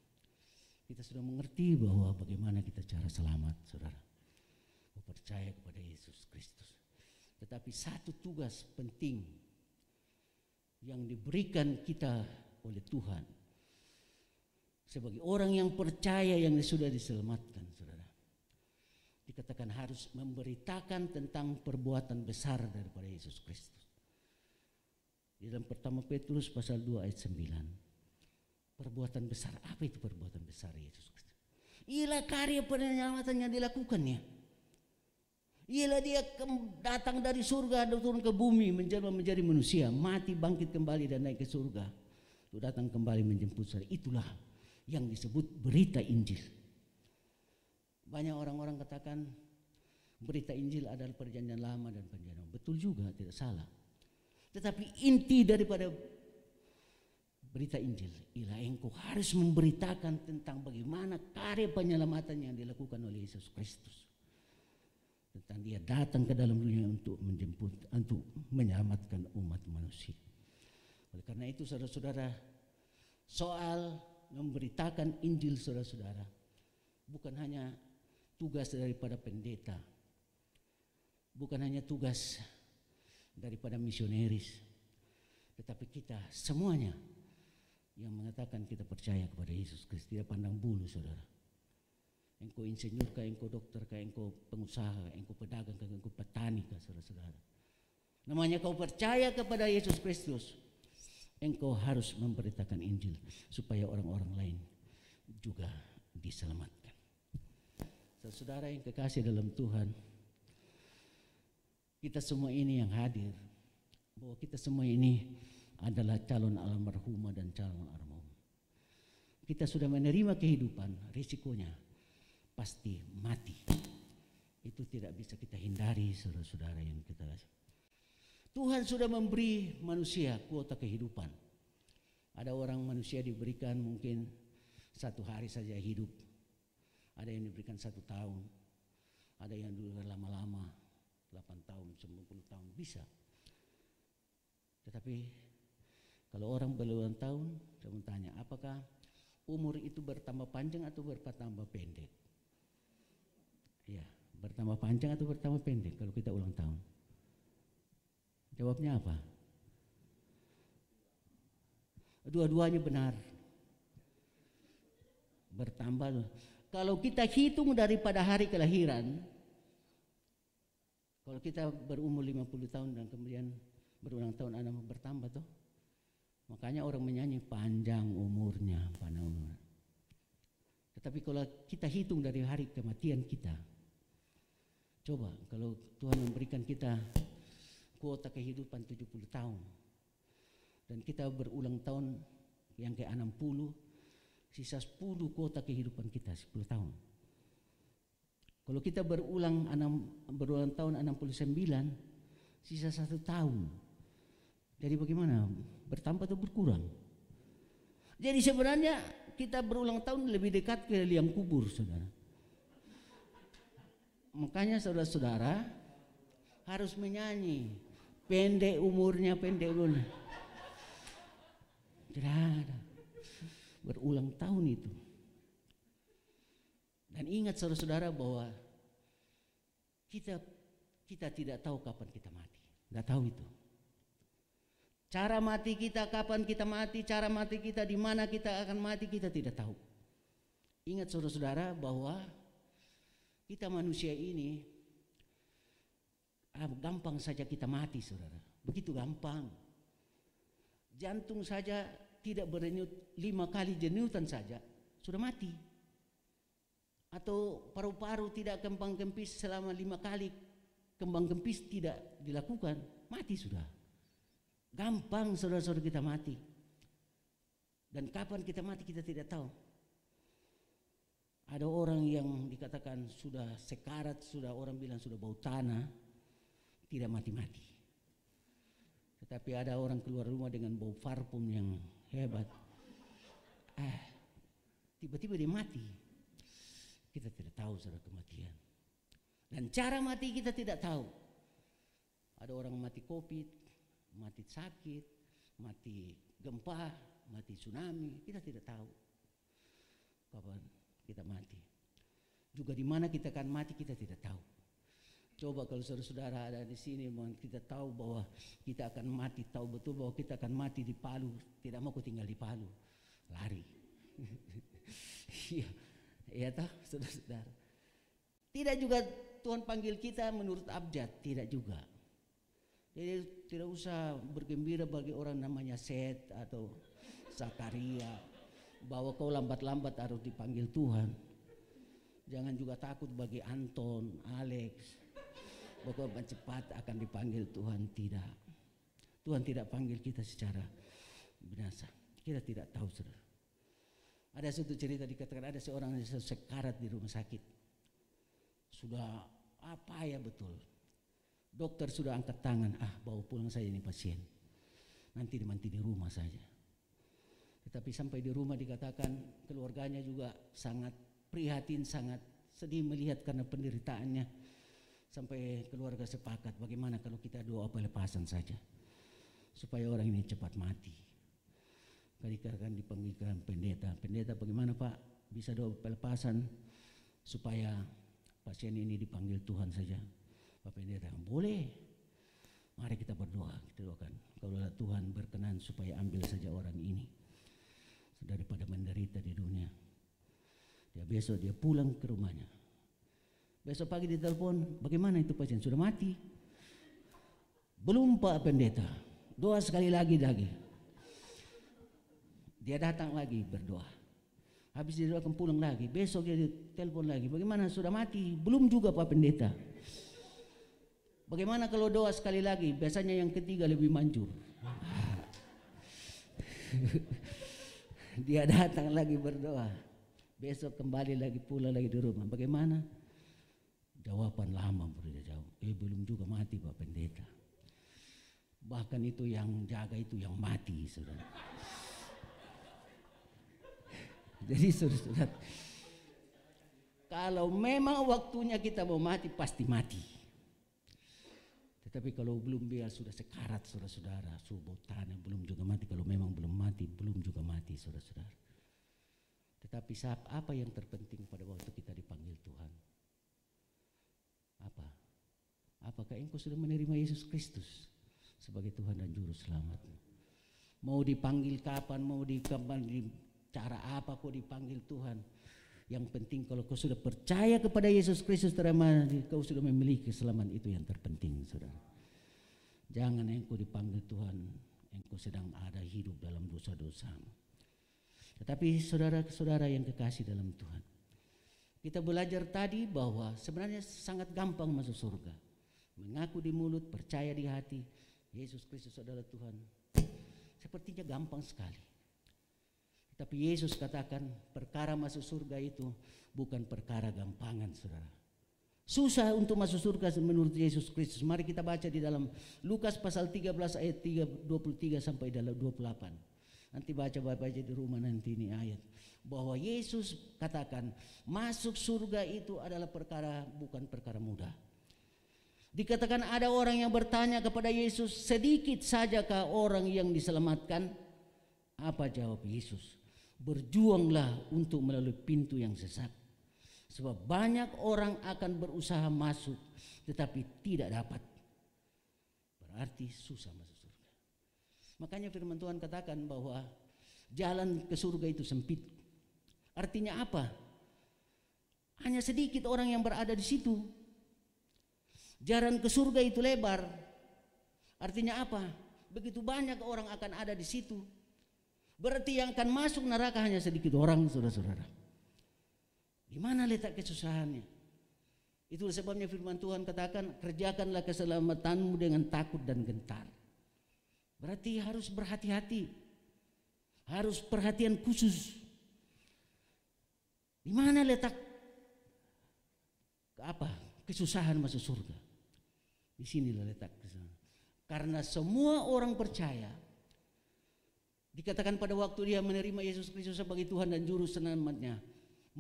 [SPEAKER 2] kita sudah mengerti bahwa bagaimana kita cara selamat, saudara, percaya kepada Yesus Kristus. Tetapi satu tugas penting yang diberikan kita oleh Tuhan sebagai orang yang percaya yang sudah diselamatkan, saudara, dikatakan harus memberitakan tentang perbuatan besar daripada Yesus Kristus. Di dalam pertama Petrus pasal 2 ayat 9. Perbuatan besar, apa itu perbuatan besar Yesus Kristus? Ialah karya penyelamatan yang dilakukannya. Ialah dia datang dari surga dan turun ke bumi, menjelma menjadi manusia, mati, bangkit kembali dan naik ke surga. Itu datang kembali menjemput saya. Itulah yang disebut berita Injil. Banyak orang-orang katakan berita Injil adalah perjanjian lama dan perjanjian baru. Betul juga, tidak salah. Tetapi inti daripada berita Injil ialah engkau harus memberitakan tentang bagaimana karya penyelamatan yang dilakukan oleh Yesus Kristus. Tentang dia datang ke dalam dunia untuk menjemput, untuk menyelamatkan umat manusia. Oleh karena itu saudara-saudara, soal memberitakan Injil saudara-saudara bukan hanya tugas daripada pendeta, bukan hanya tugas daripada misionaris, tetapi kita semuanya yang mengatakan kita percaya kepada Yesus Kristus, tidak pandang bulu, saudara. Engkau insinyur kah, engkau dokter kah, engkau pengusaha kah, engkau pedagang kah, engkau petani kah, saudara-saudara. Namanya kau percaya kepada Yesus Kristus, engkau harus memberitakan Injil supaya orang-orang lain juga diselamatkan. Saudara yang kekasih dalam Tuhan, kita semua ini yang hadir, bahwa kita semua ini adalah calon almarhumah dan calon almarhum. Kita sudah menerima kehidupan, risikonya pasti mati. Itu tidak bisa kita hindari, saudara-saudara yang kita kasih. Tuhan sudah memberi manusia kuota kehidupan. Ada orang manusia diberikan mungkin 1 hari saja hidup. Ada yang diberikan 1 tahun. Ada yang dulu lama-lama 8 tahun, 90 tahun bisa. Tetapi kalau orang berulang tahun, saya mau tanya, apakah umur itu bertambah panjang atau bertambah pendek? Ya, bertambah panjang atau bertambah pendek kalau kita ulang tahun? Jawabnya apa? Dua-duanya benar. Bertambah. Kalau kita hitung daripada hari kelahiran, kalau kita berumur 50 tahun dan kemudian berulang tahun anak bertambah tuh. Makanya orang menyanyi panjang umurnya, panjang umurnya. Tetapi kalau kita hitung dari hari kematian kita, coba kalau Tuhan memberikan kita kuota kehidupan 70 tahun dan kita berulang tahun yang ke 60, sisa 10 kuota kehidupan kita 10 tahun. Kalau kita berulang tahun 69, sisa 1 tahun. Jadi bagaimana? Bertambah atau berkurang? Jadi sebenarnya kita berulang tahun lebih dekat ke liang kubur, saudara. Makanya saudara-saudara harus menyanyi, pendek umurnya, pendek umurnya. Tidak ada. Berulang tahun itu. Dan ingat saudara-saudara bahwa kita tidak tahu kapan kita mati. Tidak tahu itu. Cara mati kita, kapan kita mati, cara mati kita, di mana kita akan mati, kita tidak tahu. Ingat saudara-saudara bahwa kita manusia ini gampang saja kita mati, saudara. Begitu gampang. Jantung saja tidak berdenyut 5 kali denyutan saja sudah mati. Atau paru-paru tidak kembang kempis selama 5 kali kembang kempis tidak dilakukan, mati sudah. Gampang saudara-saudara kita mati. Dan kapan kita mati kita tidak tahu. Ada orang yang dikatakan sudah sekarat, sudah orang bilang sudah bau tanah, tidak mati-mati. Tetapi ada orang keluar rumah dengan bau parfum yang hebat. Tiba-tiba dia mati. Kita tidak tahu saudara kematian. Dan cara mati kita tidak tahu. Ada orang mati COVID, mati sakit, mati gempa, mati tsunami, kita tidak tahu kapan kita mati. Juga di mana kita akan mati kita tidak tahu. Coba kalau saudara-saudara ada di sini, kita tahu bahwa kita akan mati, tahu betul bahwa kita akan mati di Palu, tidak mau tinggal di Palu, lari. Iya toh saudara-saudara. Tidak juga Tuhan panggil kita menurut abjad, tidak juga. Jadi tidak usah bergembira bagi orang namanya Seth atau Zakaria bahwa kau lambat-lambat harus dipanggil Tuhan. Jangan juga takut bagi Anton, Alex, bahwa cepat akan dipanggil Tuhan. Tidak. Tuhan tidak panggil kita secara binasa. Kita tidak tahu saudara. Ada satu cerita dikatakan ada seorang yang sekarat di rumah sakit. Sudah apa ya betul. Dokter sudah angkat tangan, bawa pulang saja ini pasien. Nanti dimanti di rumah saja. Tetapi sampai di rumah dikatakan keluarganya juga sangat prihatin, sangat sedih melihat karena penderitaannya. Sampai keluarga sepakat bagaimana kalau kita doa pelepasan saja. Supaya orang ini cepat mati. Kadang-kadang dipanggilkan pendeta. Pendeta bagaimana Pak bisa doa pelepasan supaya pasien ini dipanggil Tuhan saja. Pak pendeta, boleh. Mari kita berdoa, kita doakan. Kalau Tuhan berkenan supaya ambil saja orang ini daripada menderita di dunia. Besok dia pulang ke rumahnya. Besok pagi ditelepon, bagaimana itu pasien sudah mati? Belum Pak pendeta. Doa sekali lagi. Dia datang lagi berdoa. Habis dia doakan pulang lagi. Besok dia telepon lagi, bagaimana sudah mati? Belum juga Pak pendeta. Bagaimana kalau doa sekali lagi? Biasanya yang ketiga lebih manjur. Dia datang lagi berdoa. Besok kembali lagi pulang lagi di rumah. Bagaimana? Jawaban lama baru dia jawab. Belum juga mati Pak pendeta. Bahkan itu yang jaga itu yang mati saudara. Jadi saudara, kalau memang waktunya kita mau mati pasti mati. Tapi kalau belum biar sudah sekarat saudara-saudara, subuh tanah belum juga mati. Kalau memang belum mati, belum juga mati saudara-saudara. Tetapi apa yang terpenting pada waktu kita dipanggil Tuhan? Apa? Apakah engkau sudah menerima Yesus Kristus sebagai Tuhan dan Juru Selamat? Mau dipanggil kapan, mau di cara apa kau dipanggil Tuhan? Yang penting kalau kau sudah percaya kepada Yesus Kristus, kau sudah memiliki keselamatan, itu yang terpenting saudara. Jangan engkau dipanggil Tuhan, engkau sedang ada hidup dalam dosa-dosa. Tetapi saudara-saudara yang kekasih dalam Tuhan, kita belajar tadi bahwa sebenarnya sangat gampang masuk surga. Mengaku di mulut, percaya di hati, Yesus Kristus adalah Tuhan. Sepertinya gampang sekali. Tapi Yesus katakan perkara masuk surga itu bukan perkara gampangan saudara. Susah untuk masuk surga menurut Yesus Kristus. Mari kita baca di dalam Lukas pasal 13 ayat 23 sampai dalam 28. Nanti baca di rumah nanti ini ayat. Bahwa Yesus katakan masuk surga itu adalah bukan perkara mudah. Dikatakan ada orang yang bertanya kepada Yesus, sedikit sajakah orang yang diselamatkan? Apa jawab Yesus? Berjuanglah untuk melalui pintu yang sesat. Sebab banyak orang akan berusaha masuk tetapi tidak dapat. Berarti susah masuk surga. Makanya firman Tuhan katakan bahwa jalan ke surga itu sempit. Artinya apa? Hanya sedikit orang yang berada di situ. Jalan ke surga itu lebar. Artinya apa? Begitu banyak orang akan ada di situ. Berarti yang akan masuk neraka hanya sedikit orang saudara-saudara. Di mana letak kesusahannya? Itu sebabnya firman Tuhan katakan, kerjakanlah keselamatanmu dengan takut dan gentar. Berarti harus berhati-hati. Harus perhatian khusus. Di mana letak kesusahan masuk surga? Di sinilah letak kesusahan. Karena semua orang percaya, dikatakan pada waktu dia menerima Yesus Kristus sebagai Tuhan dan Juru Selamatnya,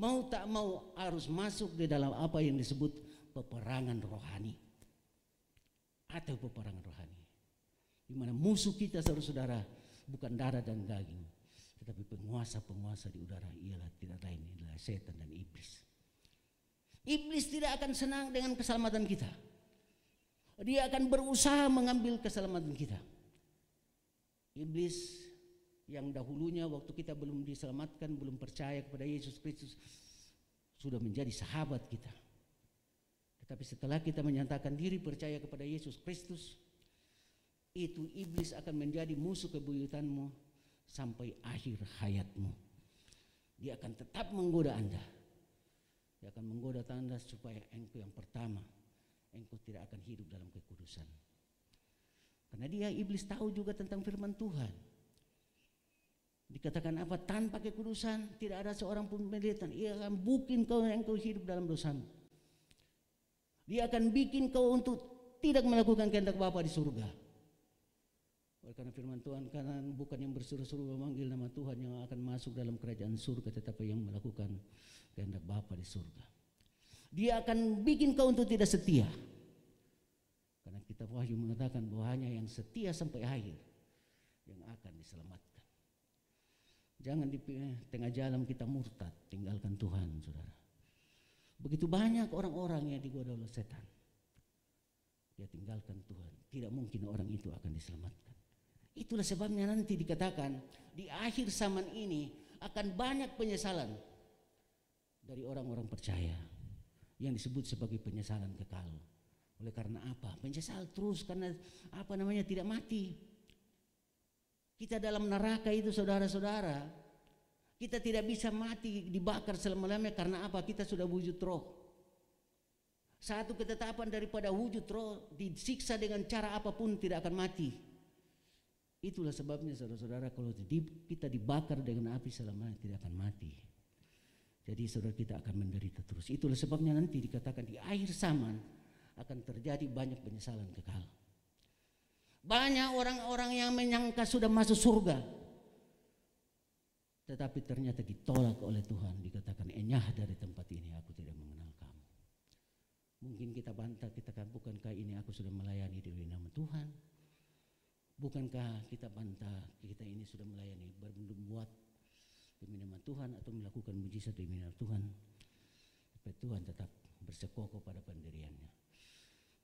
[SPEAKER 2] mau tak mau harus masuk di dalam apa yang disebut peperangan rohani. Atau peperangan rohani, di mana musuh kita saudara-saudara bukan darah dan daging, tetapi penguasa-penguasa di udara, ialah tidak lain adalah setan dan iblis. Iblis tidak akan senang dengan keselamatan kita. Dia akan berusaha mengambil keselamatan kita. Iblis yang dahulunya waktu kita belum diselamatkan, belum percaya kepada Yesus Kristus, sudah menjadi sahabat kita. Tetapi setelah kita menyatakan diri percaya kepada Yesus Kristus, itu iblis akan menjadi musuh kebuyutanmu sampai akhir hayatmu. Dia akan tetap menggoda Anda. Dia akan menggoda Anda supaya engkau yang pertama, engkau tidak akan hidup dalam kekudusan. Karena dia iblis tahu juga tentang firman Tuhan. Dikatakan apa? Tanpa kekudusan tidak ada seorang pun pendeta. Ia akan bikin engkau hidup dalam dosamu. Dia akan bikin kau untuk tidak melakukan kehendak Bapa di surga. Oleh karena firman Tuhan, karena bukan yang berseru-seru memanggil nama Tuhan yang akan masuk dalam kerajaan surga, tetapi yang melakukan kehendak Bapa di surga. Dia akan bikin kau untuk tidak setia. Karena kitab Wahyu mengatakan bahwa hanya yang setia sampai akhir yang akan diselamatkan. Jangan di tengah jalan kita murtad, tinggalkan Tuhan, saudara. Begitu banyak orang-orang yang digoda oleh setan. Dia tinggalkan Tuhan. Tidak mungkin orang itu akan diselamatkan. Itulah sebabnya nanti dikatakan di akhir zaman ini akan banyak penyesalan dari orang-orang percaya yang disebut sebagai penyesalan kekal. Oleh karena apa? Menyesal terus karena tidak mati. Kita dalam neraka itu saudara-saudara. Kita tidak bisa mati dibakar selama-lamanya karena apa? Kita sudah wujud roh. Satu ketetapan daripada wujud roh, disiksa dengan cara apapun tidak akan mati. Itulah sebabnya saudara-saudara, kalau kita dibakar dengan api selamanya tidak akan mati. Jadi saudara, kita akan menderita terus. Itulah sebabnya nanti dikatakan di akhir zaman akan terjadi banyak penyesalan kekal. Banyak orang-orang yang menyangka sudah masuk surga, tetapi ternyata ditolak oleh Tuhan. Dikatakan, enyah dari tempat ini, aku tidak mengenal kamu. Mungkin kita bantah, kita katakan, bukankah ini aku sudah melayani demi nama Tuhan? Bukankah kita bantah, kita ini sudah melayani, berbuat demi nama Tuhan atau melakukan mujizat demi nama Tuhan? Tapi Tuhan tetap bersekukuh pada pendiriannya.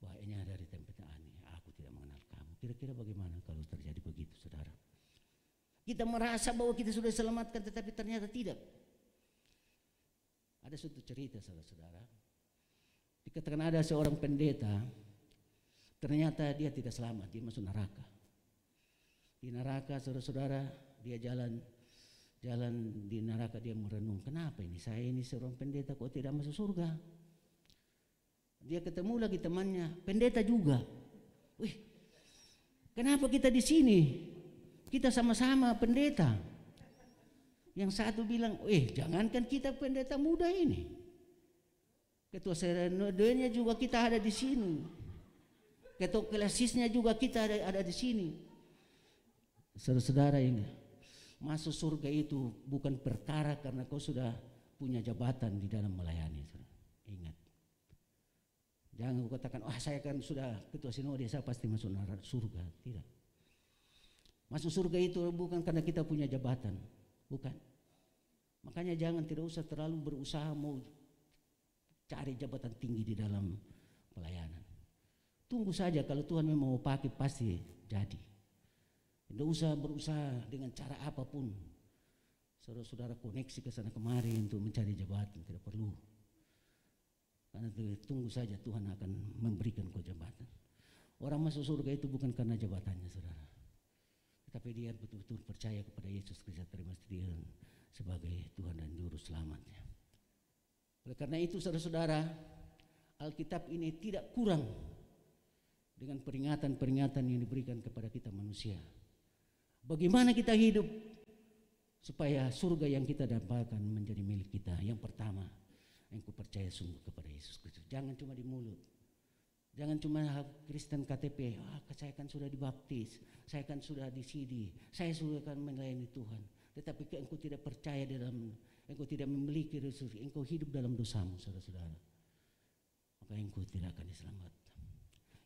[SPEAKER 2] Bahwa enyah dari tempat ini, aku tidak mengenal kamu. Kira-kira bagaimana kalau terjadi begitu, saudara? Kita merasa bahwa kita sudah diselamatkan, tetapi ternyata tidak. Ada suatu cerita, saudara-saudara. Dikatakan ada seorang pendeta, ternyata dia tidak selamat, dia masuk neraka. Di neraka, saudara-saudara, dia jalan di neraka, dia merenung, kenapa ini saya ini seorang pendeta kok tidak masuk surga? Dia ketemu lagi temannya, pendeta juga. Wih, kenapa kita di sini? Kita sama-sama pendeta. Yang satu bilang, jangankan kita pendeta muda ini, ketua serenodenya juga kita ada di sini, ketua klasisnya juga kita ada di sini. Saudara-saudara, ini masuk surga itu bukan perkara karena kau sudah punya jabatan di dalam melayani. Ingat, jangan kau katakan, saya kan sudah ketua sinode, saya pasti masuk surga. Tidak. Masuk surga itu bukan karena kita punya jabatan, bukan. Makanya jangan, tidak usah terlalu berusaha mau cari jabatan tinggi di dalam pelayanan. Tunggu saja, kalau Tuhan memang mau pakai pasti jadi. Tidak usah berusaha dengan cara apapun. Saudara-saudara koneksi ke sana kemari untuk mencari jabatan, tidak perlu. Karena tunggu saja, Tuhan akan memberikan kau jabatan. Orang masuk surga itu bukan karena jabatannya, saudara, tapi dia betul-betul percaya kepada Yesus Kristus, terima dia sebagai Tuhan dan Juru Selamatnya. Oleh karena itu, saudara-saudara, Alkitab ini tidak kurang dengan peringatan-peringatan yang diberikan kepada kita manusia. Bagaimana kita hidup supaya surga yang kita dapatkan menjadi milik kita. Yang pertama, engkau percaya sungguh kepada Yesus Kristus. Jangan cuma di mulut. Jangan cuma Kristen KTP, saya kan sudah dibaptis, saya kan sudah di sini, saya sudah kan melayani Tuhan. Tetapi engkau tidak percaya engkau tidak memiliki resurs, engkau hidup dalam dosamu, saudara-saudara, maka engkau tidak akan diselamatkan.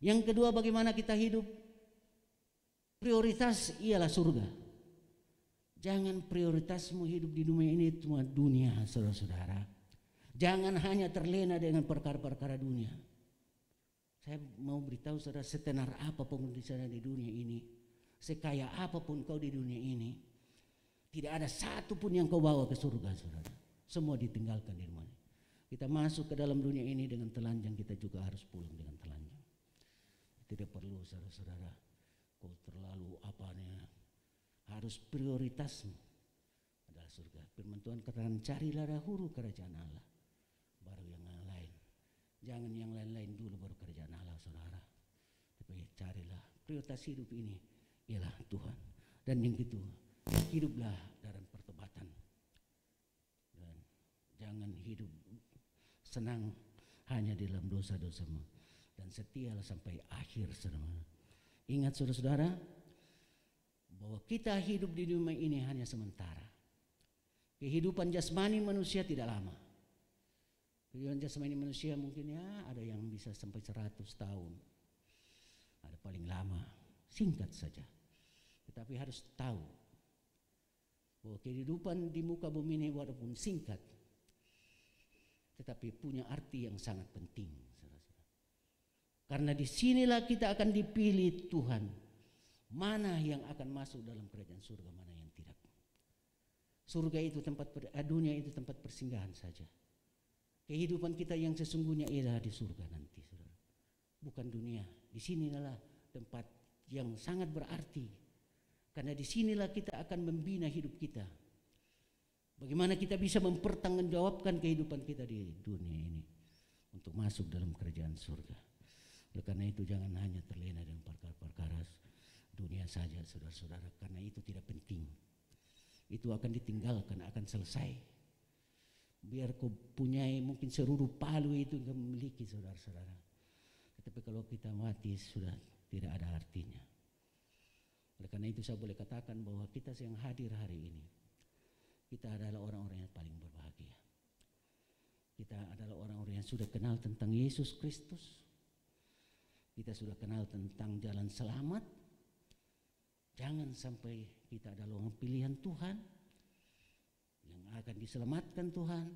[SPEAKER 2] Yang kedua, bagaimana kita hidup? Prioritas ialah surga. Jangan prioritasmu hidup di dunia ini cuma dunia, saudara-saudara. Jangan hanya terlena dengan perkara-perkara dunia. Saya mau beritahu saudara, setenar apapun di sana di dunia ini, sekaya apapun kau di dunia ini, tidak ada satu pun yang kau bawa ke surga, saudara. Semua ditinggalkan di rumah. Kita masuk ke dalam dunia ini dengan telanjang, kita juga harus pulang dengan telanjang. Tidak perlu, saudara-saudara, kau terlalu harus prioritasmu adalah surga. Firman Tuhan katakan, carilah dahulu kerajaan Allah, baru yang lain. Jangan yang lain-lain dulu baru kerajaan Allah, saudara. Tapi carilah, prioritas hidup ini ialah Tuhan. Dan yang itu, hiduplah dalam pertobatan. Dan jangan hidup senang hanya di dalam dosa-dosamu. Dan setialah sampai akhir, saudara. Ingat saudara-saudara, bahwa kita hidup di dunia ini hanya sementara. Kehidupan jasmani manusia tidak lama. Kehidupan jasmani manusia mungkin ada yang bisa sampai 100 tahun. Ada paling lama, singkat saja. Tetapi harus tahu bahwa kehidupan di muka bumi ini walaupun singkat, tetapi punya arti yang sangat penting. Karena disinilah kita akan dipilih Tuhan, mana yang akan masuk dalam kerajaan surga, mana yang tidak. Surga itu dunia itu tempat persinggahan saja. Kehidupan kita yang sesungguhnya ialah di surga nanti, saudara. Bukan dunia. Di sinilah tempat yang sangat berarti. Karena di sinilah kita akan membina hidup kita. Bagaimana kita bisa mempertanggungjawabkan kehidupan kita di dunia ini untuk masuk dalam kerajaan surga. Oleh karena itu jangan hanya terlena dengan perkara-perkara dunia saja, saudara-saudara, karena itu tidak penting. Itu akan ditinggalkan, akan selesai. Biar kau punyai mungkin seluruh palu itu kau memiliki, saudara-saudara. Tetapi kalau kita mati sudah tidak ada artinya. Oleh karena itu saya boleh katakan bahwa kita yang hadir hari ini, kita adalah orang-orang yang paling berbahagia. Kita adalah orang-orang yang sudah kenal tentang Yesus Kristus. Kita sudah kenal tentang jalan selamat. Jangan sampai kita adalah orang pilihan Tuhan yang akan diselamatkan Tuhan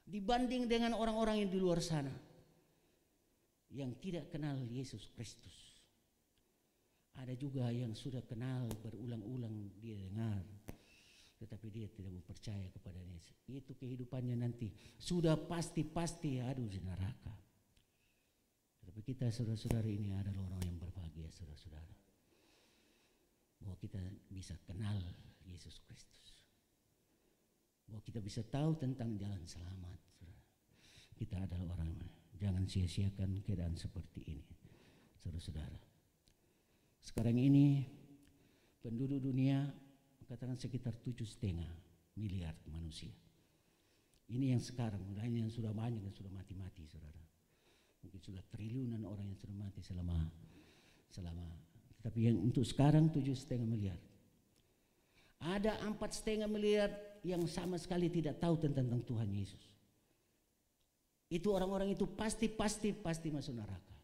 [SPEAKER 2] dibanding dengan orang-orang yang di luar sana yang tidak kenal Yesus Kristus. Ada juga yang sudah kenal berulang-ulang dia dengar, tetapi dia tidak mau percaya kepada Yesus. Itu kehidupannya nanti sudah pasti di neraka. Tetapi kita saudara-saudara ini adalah orang yang berbahagia, saudara-saudara, bahwa kita bisa kenal Yesus Kristus, bahwa kita bisa tahu tentang jalan selamat, saudara. Kita adalah orang, jangan sia-siakan keadaan seperti ini, saudara-saudara. Sekarang ini penduduk dunia katakan sekitar 7,5 miliar manusia. Ini yang sekarang, lain yang sudah banyak yang sudah mati-mati, saudara. Mungkin sudah triliunan orang yang sudah mati selama. Tapi yang untuk sekarang 7,5 miliar. Ada 4,5 miliar yang sama sekali tidak tahu tentang Tuhan Yesus. Itu orang-orang itu pasti masuk neraka.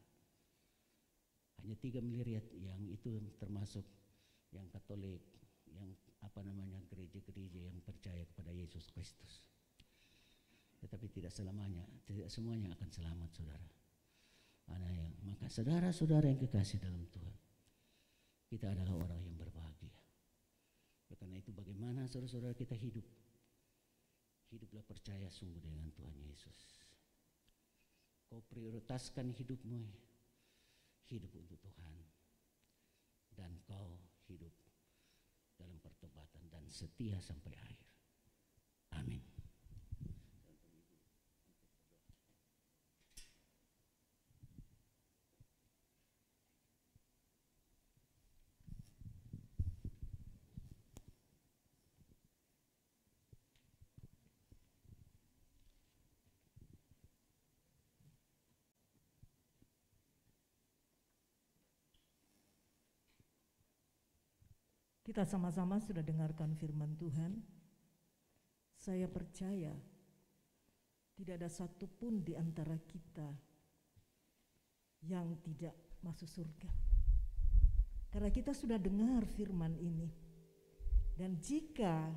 [SPEAKER 2] Hanya 3 miliar yang itu termasuk yang Katolik, yang gereja-gereja yang percaya kepada Yesus Kristus. Tetapi tidak selamanya, tidak semuanya akan selamat, saudara. Maka saudara-saudara yang kekasih dalam Tuhan, kita adalah orang yang berbahagia. Karena itu bagaimana saudara-saudara kita hidup? Hiduplah percaya sungguh dengan Tuhan Yesus. Kau prioritaskan hidupmu, hidup untuk Tuhan. Dan kau hidup dalam pertobatan dan setia sampai akhir. Amin.
[SPEAKER 3] Kita sama-sama sudah dengarkan firman Tuhan. Saya percaya tidak ada satupun di antara kita yang tidak masuk surga. Karena kita sudah dengar firman ini. Dan jika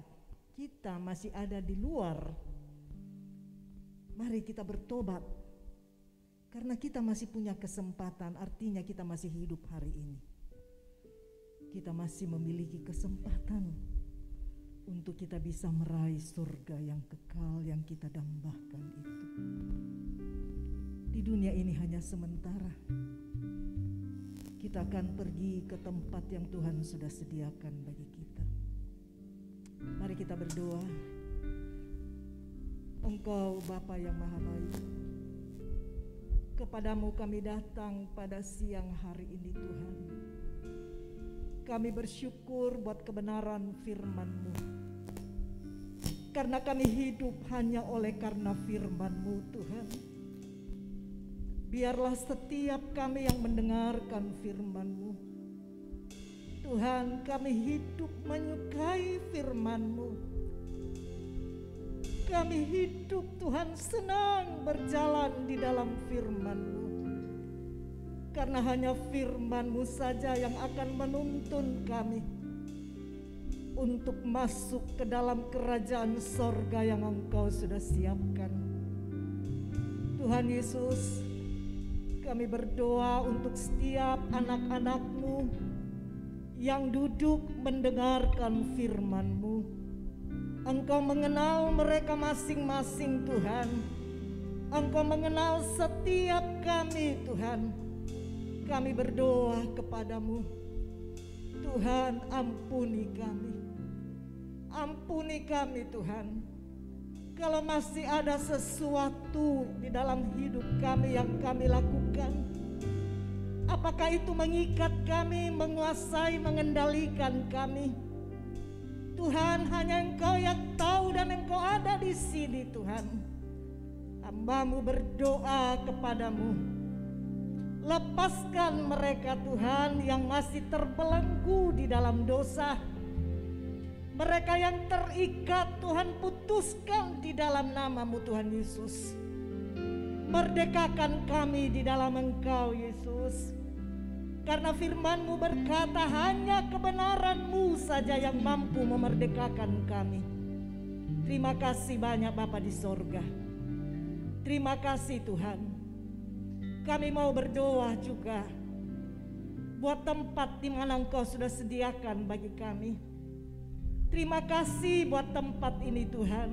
[SPEAKER 3] kita masih ada di luar, mari kita bertobat. Karena kita masih punya kesempatan, artinya kita masih hidup hari ini. Kita masih memiliki kesempatan untuk kita bisa meraih surga yang kekal yang kita dambakan itu. Di dunia ini hanya sementara. Kita akan pergi ke tempat yang Tuhan sudah sediakan bagi kita. Mari kita berdoa. Engkau Bapa yang Maha Baik, kepadamu kami datang pada siang hari ini Tuhan. Kami bersyukur buat kebenaran firman-Mu. Karena kami hidup hanya oleh karena firman-Mu Tuhan. Biarlah setiap kami yang mendengarkan firman-Mu, Tuhan, kami hidup menyukai firman-Mu. Kami hidup Tuhan senang berjalan di dalam firman-Mu. Karena hanya firman-Mu saja yang akan menuntun kami untuk masuk ke dalam kerajaan sorga yang Engkau sudah siapkan. Tuhan Yesus, kami berdoa untuk setiap anak-anak-Mu yang duduk mendengarkan firman-Mu. Engkau mengenal mereka masing-masing Tuhan. Engkau mengenal setiap kami Tuhan. Kami berdoa kepadamu, Tuhan, ampuni kami. Ampuni kami Tuhan. Kalau masih ada sesuatu di dalam hidup kami yang kami lakukan, apakah itu mengikat kami, menguasai, mengendalikan kami, Tuhan, hanya Engkau yang tahu dan Engkau ada di sini Tuhan. Hamba-Mu berdoa kepadamu, lepaskan mereka Tuhan yang masih terbelenggu di dalam dosa. Mereka yang terikat Tuhan, putuskan di dalam nama-Mu Tuhan Yesus. Merdekakan kami di dalam Engkau Yesus. Karena firman-Mu berkata hanya kebenaran-Mu saja yang mampu memerdekakan kami. Terima kasih banyak Bapa di sorga. Terima kasih Tuhan. Kami mau berdoa juga buat tempat di mana Engkau sudah sediakan bagi kami. Terima kasih buat tempat ini Tuhan,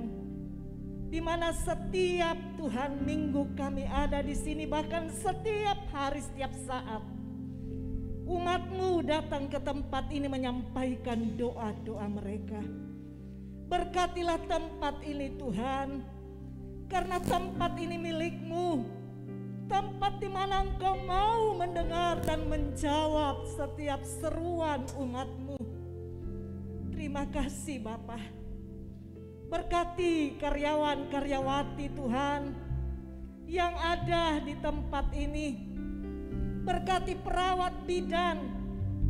[SPEAKER 3] di mana setiap Tuhan minggu kami ada di sini, bahkan setiap hari, setiap saat umat-Mu datang ke tempat ini menyampaikan doa-doa mereka. Berkatilah tempat ini Tuhan, karena tempat ini milik-Mu. Tempat di mana Engkau mau mendengar dan menjawab setiap seruan umat-Mu. Terima kasih Bapa. Berkati karyawan-karyawati Tuhan yang ada di tempat ini. Berkati perawat bidan,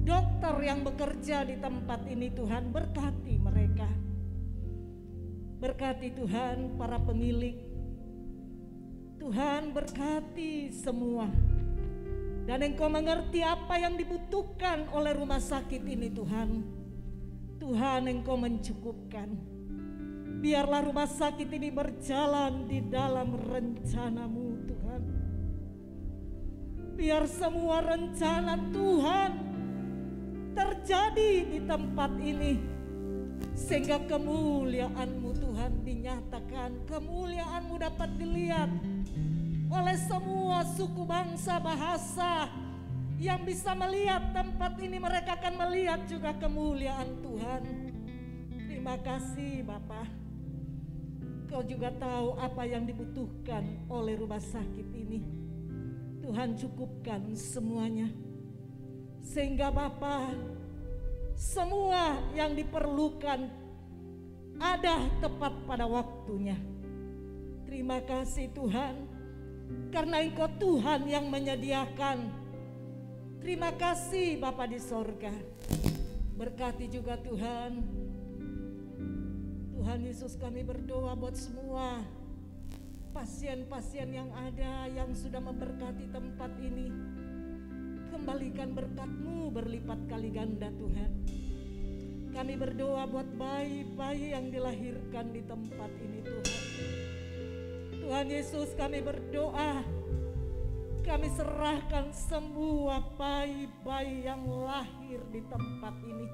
[SPEAKER 3] dokter yang bekerja di tempat ini Tuhan. Berkati mereka. Berkati Tuhan para pemilik. Tuhan berkati semua. Dan Engkau mengerti apa yang dibutuhkan oleh rumah sakit ini Tuhan. Tuhan, Engkau mencukupkan. Biarlah rumah sakit ini berjalan di dalam rencana-Mu Tuhan. Biar semua rencana Tuhan terjadi di tempat ini, sehingga kemuliaan-Mu Tuhan dinyatakan. Kemuliaan-Mu dapat dilihat oleh semua suku, bangsa, bahasa yang bisa melihat tempat ini. Mereka akan melihat juga kemuliaan Tuhan. Terima kasih Bapa. Kau juga tahu apa yang dibutuhkan oleh rumah sakit ini. Tuhan, cukupkan semuanya, sehingga Bapa, semua yang diperlukan ada tepat pada waktunya. Terima kasih Tuhan, karena Engkau Tuhan yang menyediakan. Terima kasih Bapa di sorga. Berkati juga Tuhan. Tuhan Yesus, kami berdoa buat semua pasien-pasien yang ada, yang sudah memberkati tempat ini. Kembalikan berkat-Mu berlipat kali ganda Tuhan. Kami berdoa buat bayi-bayi yang dilahirkan di tempat ini Tuhan. Tuhan Yesus, kami berdoa, kami serahkan semua bayi-bayi yang lahir di tempat ini.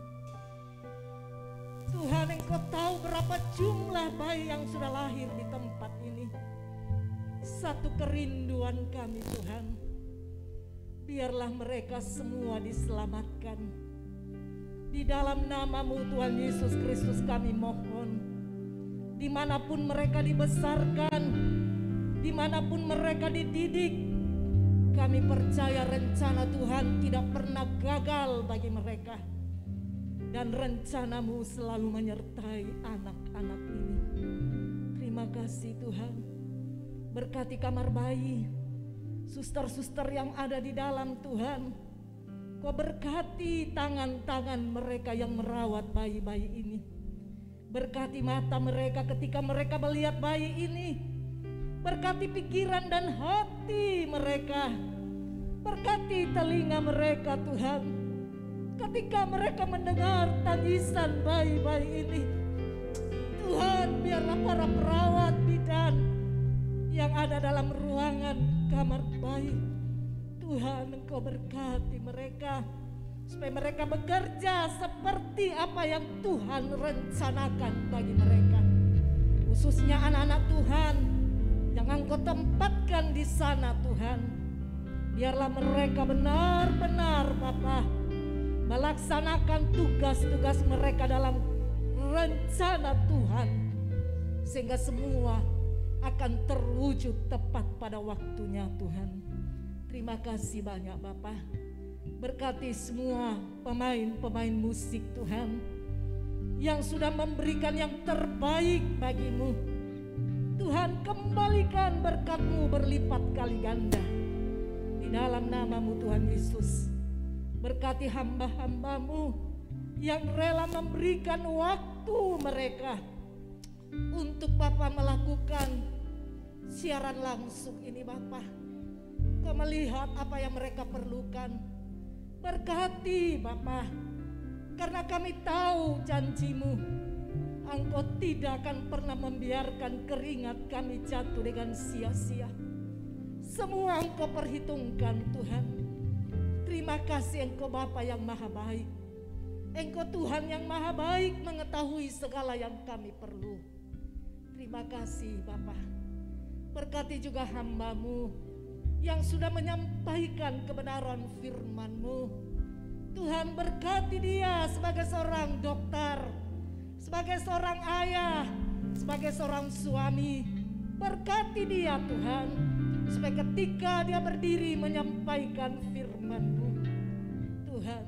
[SPEAKER 3] Tuhan, Engkau tahu berapa jumlah bayi yang sudah lahir di tempat ini. Satu kerinduan kami Tuhan, biarlah mereka semua diselamatkan. Di dalam nama-Mu Tuhan Yesus Kristus kami mohon, dimanapun mereka dibesarkan, dimanapun mereka dididik, kami percaya rencana Tuhan tidak pernah gagal bagi mereka. Dan rencana-Mu selalu menyertai anak-anak ini. Terima kasih Tuhan. Berkati kamar bayi, suster-suster yang ada di dalam Tuhan. Kau berkati tangan-tangan mereka yang merawat bayi-bayi ini. Berkati mata mereka ketika mereka melihat bayi ini. Berkati pikiran dan hati mereka. Berkati telinga mereka Tuhan, ketika mereka mendengar tangisan bayi-bayi ini. Tuhan, biarlah para perawat bidan yang ada dalam ruangan kamar bayi, Tuhan, Engkau berkati mereka supaya mereka bekerja seperti apa yang Tuhan rencanakan bagi mereka. Khususnya anak-anak Tuhan yang Engkau tempatkan di sana Tuhan. Biarlah mereka benar-benar Bapa melaksanakan tugas-tugas mereka dalam rencana Tuhan, sehingga semua akan terwujud tepat pada waktunya Tuhan. Terima kasih banyak Bapa. Berkati semua pemain-pemain musik Tuhan yang sudah memberikan yang terbaik bagi-Mu. Tuhan, kembalikan berkat-Mu berlipat kali ganda di dalam nama-Mu Tuhan Yesus. Berkati hamba-hamba-Mu yang rela memberikan waktu mereka untuk Bapa melakukan siaran langsung ini Bapa. Kau melihat apa yang mereka perlukan. Berkati Bapa, karena kami tahu janji-Mu, Engkau tidak akan pernah membiarkan keringat kami jatuh dengan sia-sia. Semua Engkau perhitungkan Tuhan. Terima kasih Engkau Bapa yang maha baik. Engkau Tuhan yang maha baik, mengetahui segala yang kami perlu. Terima kasih Bapa. Berkati juga hamba-Mu yang sudah menyampaikan kebenaran firman-Mu. Tuhan, berkati dia sebagai seorang dokter, sebagai seorang ayah, sebagai seorang suami. Berkati dia Tuhan, supaya ketika dia berdiri menyampaikan firman-Mu, Tuhan,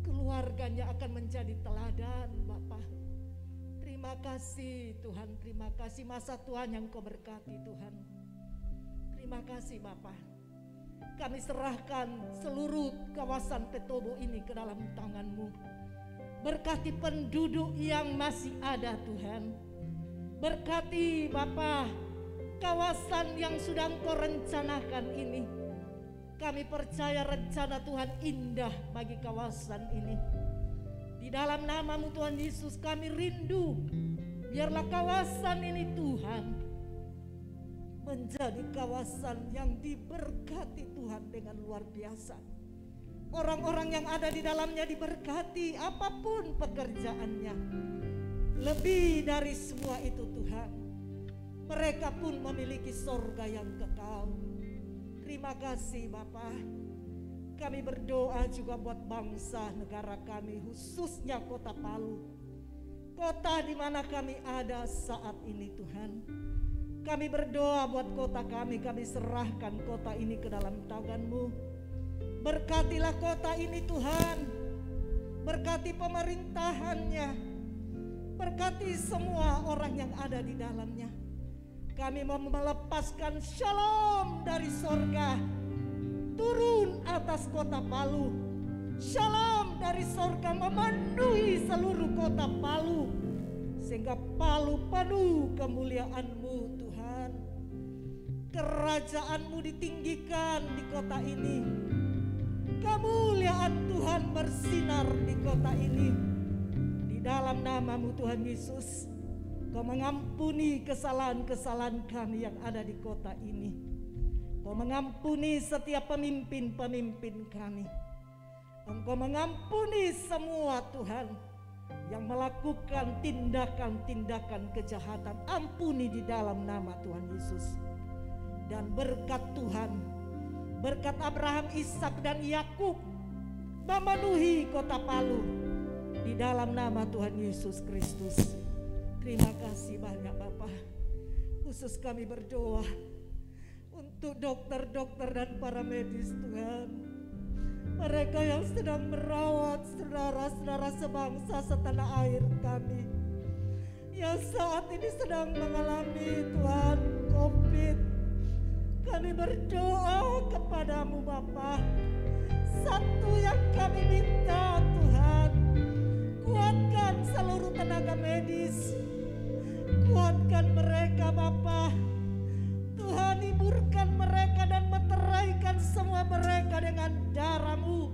[SPEAKER 3] keluarganya akan menjadi teladan Bapa. Terima kasih Tuhan, terima kasih masa Tuhan yang Kau berkati Tuhan. Terima kasih Bapa. Kami serahkan seluruh kawasan Petobo ini ke dalam tangan-Mu. Berkati penduduk yang masih ada Tuhan. Berkati Bapa kawasan yang sudah Engkau rencanakan ini. Kami percaya rencana Tuhan indah bagi kawasan ini. Di dalam nama-Mu Tuhan Yesus kami rindu, biarlah kawasan ini Tuhan menjadi kawasan yang diberkati Tuhan dengan luar biasa. Orang-orang yang ada di dalamnya diberkati apapun pekerjaannya. Lebih dari semua itu Tuhan, mereka pun memiliki sorga yang kekal. Terima kasih Bapa. Kami berdoa juga buat bangsa negara kami, khususnya kota Palu, kota di mana kami ada saat ini Tuhan. Kami berdoa buat kota kami serahkan kota ini ke dalam tangan-Mu. Berkatilah kota ini Tuhan, berkati pemerintahannya, berkati semua orang yang ada di dalamnya. Kami mau melepaskan shalom dari sorga turun atas kota Palu. Shalom shalom dari sorga memenuhi seluruh kota Palu, sehingga Palu penuh kemuliaan-Mu Tuhan. Kerajaan-Mu ditinggikan di kota ini. Kemuliaan Tuhan bersinar di kota ini. Di dalam nama-Mu Tuhan Yesus, Kau mengampuni kesalahan-kesalahan kami yang ada di kota ini. Kau mengampuni setiap pemimpin-pemimpin kami. Engkau mengampuni semua Tuhan yang melakukan tindakan-tindakan kejahatan. Ampuni di dalam nama Tuhan Yesus. Dan berkat Tuhan, berkat Abraham, Ishak dan Yakub memenuhi kota Palu di dalam nama Tuhan Yesus Kristus. Terima kasih banyak Bapa. Khusus kami berdoa untuk dokter-dokter dan para medis Tuhan. Mereka yang sedang merawat saudara-saudara sebangsa setanah air kami, yang saat ini sedang mengalami Tuhan COVID. Kami berdoa kepadamu Bapa. Satu yang kami minta Tuhan, kuatkan seluruh tenaga medis. Kuatkan mereka Bapa. Tuhan, hiburkan mereka dan meteraikan semua mereka dengan darah-Mu,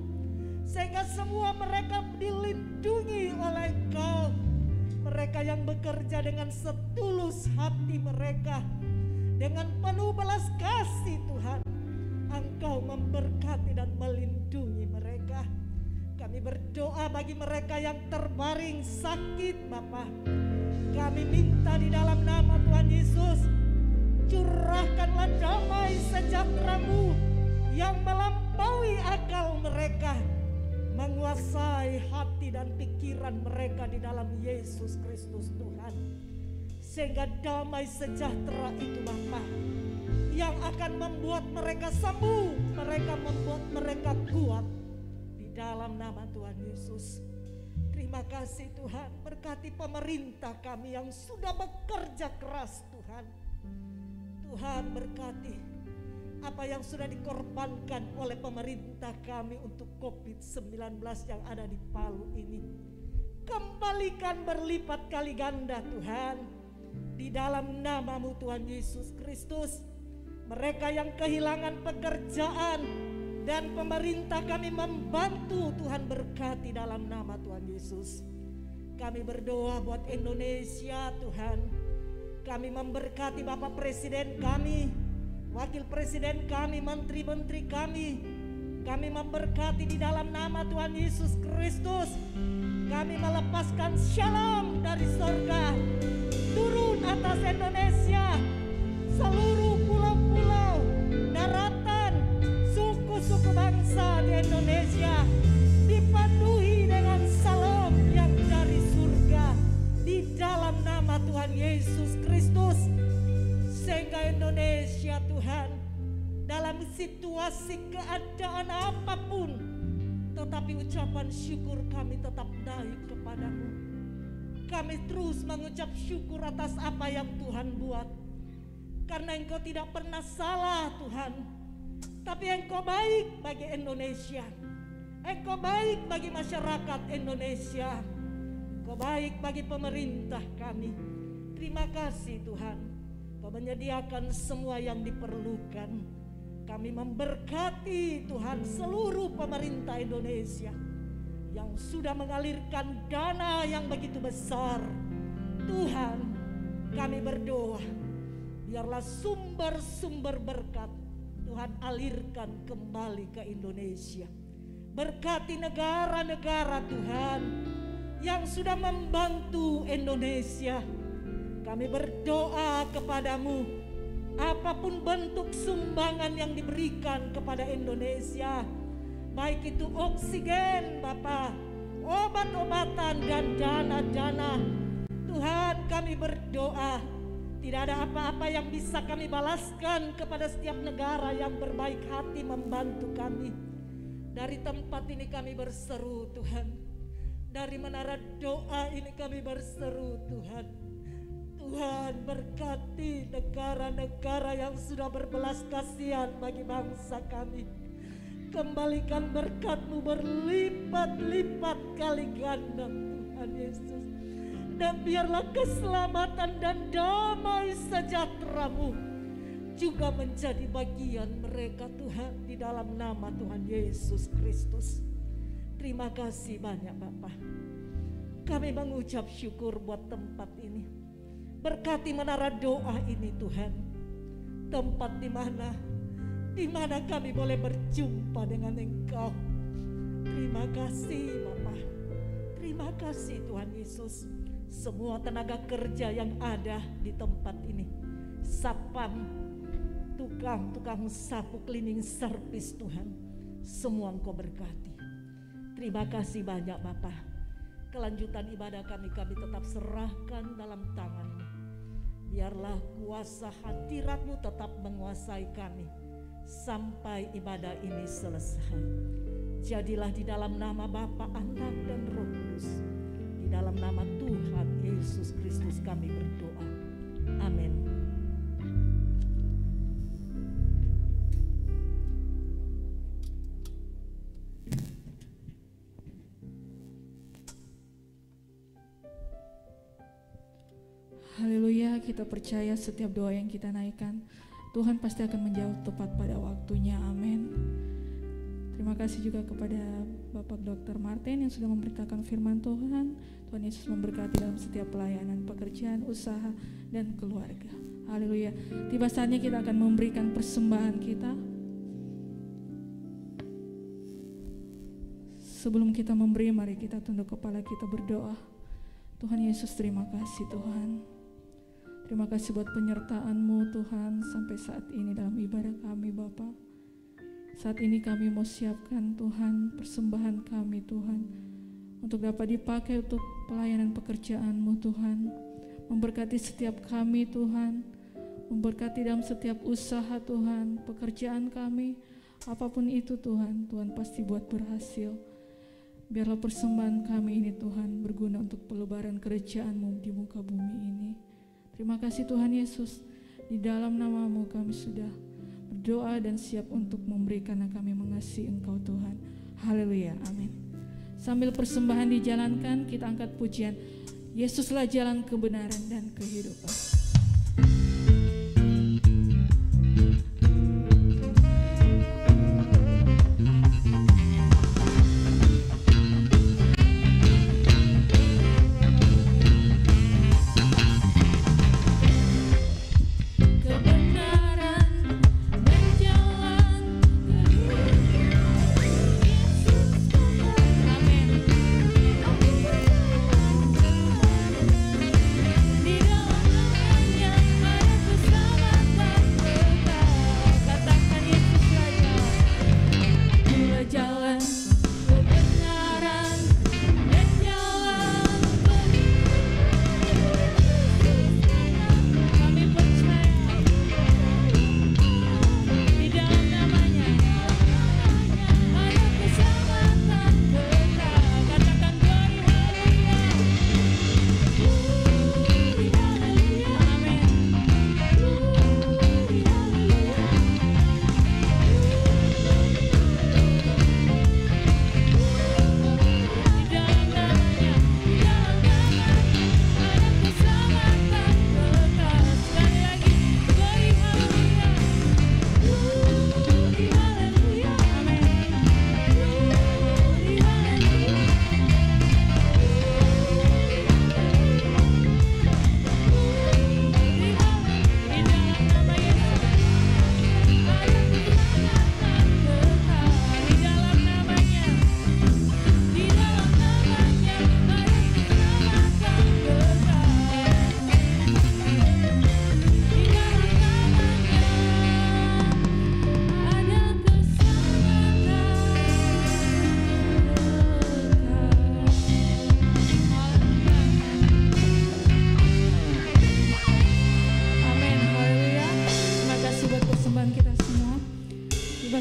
[SPEAKER 3] sehingga semua mereka dilindungi oleh Engkau. Mereka yang bekerja dengan setulus hati mereka, dengan penuh belas kasih Tuhan, Engkau memberkati dan melindungi mereka. Kami berdoa bagi mereka yang terbaring sakit Bapa. Kami minta di dalam nama Tuhan Yesus, curahkanlah damai sejahtera-Mu yang melampaui akal mereka, menguasai hati dan pikiran mereka di dalam Yesus Kristus Tuhan. Sehingga damai sejahtera itu Bapa yang akan membuat mereka sembuh, mereka membuat mereka kuat di dalam nama Tuhan Yesus. Terima kasih Tuhan, berkati pemerintah kami yang sudah bekerja keras Tuhan. Tuhan berkati apa yang sudah dikorbankan oleh pemerintah kami untuk COVID-19 yang ada di Palu ini. Kembalikan berlipat kali ganda Tuhan, di dalam nama-Mu Tuhan Yesus Kristus. Mereka yang kehilangan pekerjaan dan pemerintah kami membantu, Tuhan berkati dalam nama Tuhan Yesus. Kami berdoa buat Indonesia Tuhan. Kami memberkati Bapak Presiden kami, Wakil Presiden kami, menteri-menteri kami. Kami memberkati di dalam nama Tuhan Yesus Kristus. Kami melepaskan shalom dari sorga turun atas Indonesia, seluruh pulau-pulau, daratan, suku-suku bangsa di Indonesia dipenuhi dengan salam yang dari surga di dalam nama Tuhan Yesus Kristus. Sehingga Indonesia Tuhan, dalam situasi keadaan apapun, tetapi ucapan syukur kami tetap naik kepadamu. Kami terus mengucap syukur atas apa yang Tuhan buat, karena Engkau tidak pernah salah Tuhan. Tapi Engkau baik bagi Indonesia, Engkau baik bagi masyarakat Indonesia, Engkau baik bagi pemerintah kami. Terima kasih Tuhan, Kau menyediakan semua yang diperlukan. Kami memberkati Tuhan seluruh pemerintah Indonesia yang sudah mengalirkan dana yang begitu besar. Tuhan, kami berdoa, biarlah sumber-sumber berkat Tuhan alirkan kembali ke Indonesia. Berkati negara-negara Tuhan yang sudah membantu Indonesia. Kami berdoa kepadamu, apapun bentuk sumbangan yang diberikan kepada Indonesia, baik itu oksigen Bapa, obat-obatan dan dana-dana, Tuhan kami berdoa, tidak ada apa-apa yang bisa kami balaskan kepada setiap negara yang berbaik hati membantu kami. Dari tempat ini kami berseru Tuhan, dari menara doa ini kami berseru Tuhan. Tuhan berkati negara-negara yang sudah berbelas kasihan bagi bangsa kami. Kembalikan berkat-Mu berlipat-lipat kali ganda Tuhan Yesus. Dan biarlah keselamatan dan damai sejahtera-Mu juga menjadi bagian mereka Tuhan, di dalam nama Tuhan Yesus Kristus. Terima kasih banyak Bapa. Kami mengucap syukur buat tempat ini. Berkati menara doa ini Tuhan. Tempat di mana kami boleh berjumpa dengan Engkau. Terima kasih Bapa. Terima kasih Tuhan Yesus. Semua tenaga kerja yang ada di tempat ini, sapam, tukang sapu, cleaning service Tuhan, semua Engkau berkati. Terima kasih banyak Bapa. Kelanjutan ibadah kami tetap serahkan dalam tangan-Mu. Biarlah kuasa hadirat-Mu tetap menguasai kami sampai ibadah ini selesai. Jadilah di dalam nama Bapa, Anak dan Roh Kudus. Di dalam nama Tuhan Yesus Kristus kami berdoa. Amin.
[SPEAKER 1] Haleluya, kita percaya setiap doa yang kita naikkan, Tuhan pasti akan menjawab tepat pada waktunya. Amin. Terima kasih juga kepada Bapak Dr. Martin yang sudah memberitakan firman Tuhan. Tuhan Yesus memberkati dalam setiap pelayanan, pekerjaan, usaha, dan keluarga. Haleluya. Tiba saatnya kita akan memberikan persembahan kita. Sebelum kita memberi, mari kita tunduk kepala kita berdoa. Tuhan Yesus, terima kasih Tuhan. Terima kasih buat penyertaan-Mu Tuhan sampai saat ini dalam ibadah kami Bapa. Saat ini kami mau siapkan Tuhan persembahan kami Tuhan, untuk dapat dipakai untuk pelayanan pekerjaan-Mu Tuhan. Memberkati setiap kami Tuhan, memberkati dalam setiap usaha Tuhan, pekerjaan kami, apapun itu Tuhan, Tuhan pasti buat berhasil. Biarlah persembahan kami ini Tuhan berguna untuk pelebaran kerajaan-Mu di muka bumi ini. Terima kasih Tuhan Yesus, di dalam nama-Mu kami sudah berdoa dan siap untuk memberi karena kami mengasihi Engkau Tuhan. Haleluya, amin. Sambil persembahan dijalankan, kita angkat pujian Yesuslah jalan kebenaran dan kehidupan.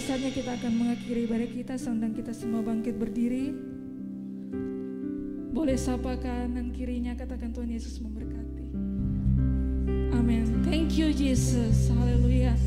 [SPEAKER 1] Saatnya kita akan mengakhiri ibadah kita, sedang kita semua bangkit berdiri. Boleh sapa kanan kirinya, katakan Tuhan Yesus memberkati. Amin. Thank you Jesus. Haleluya.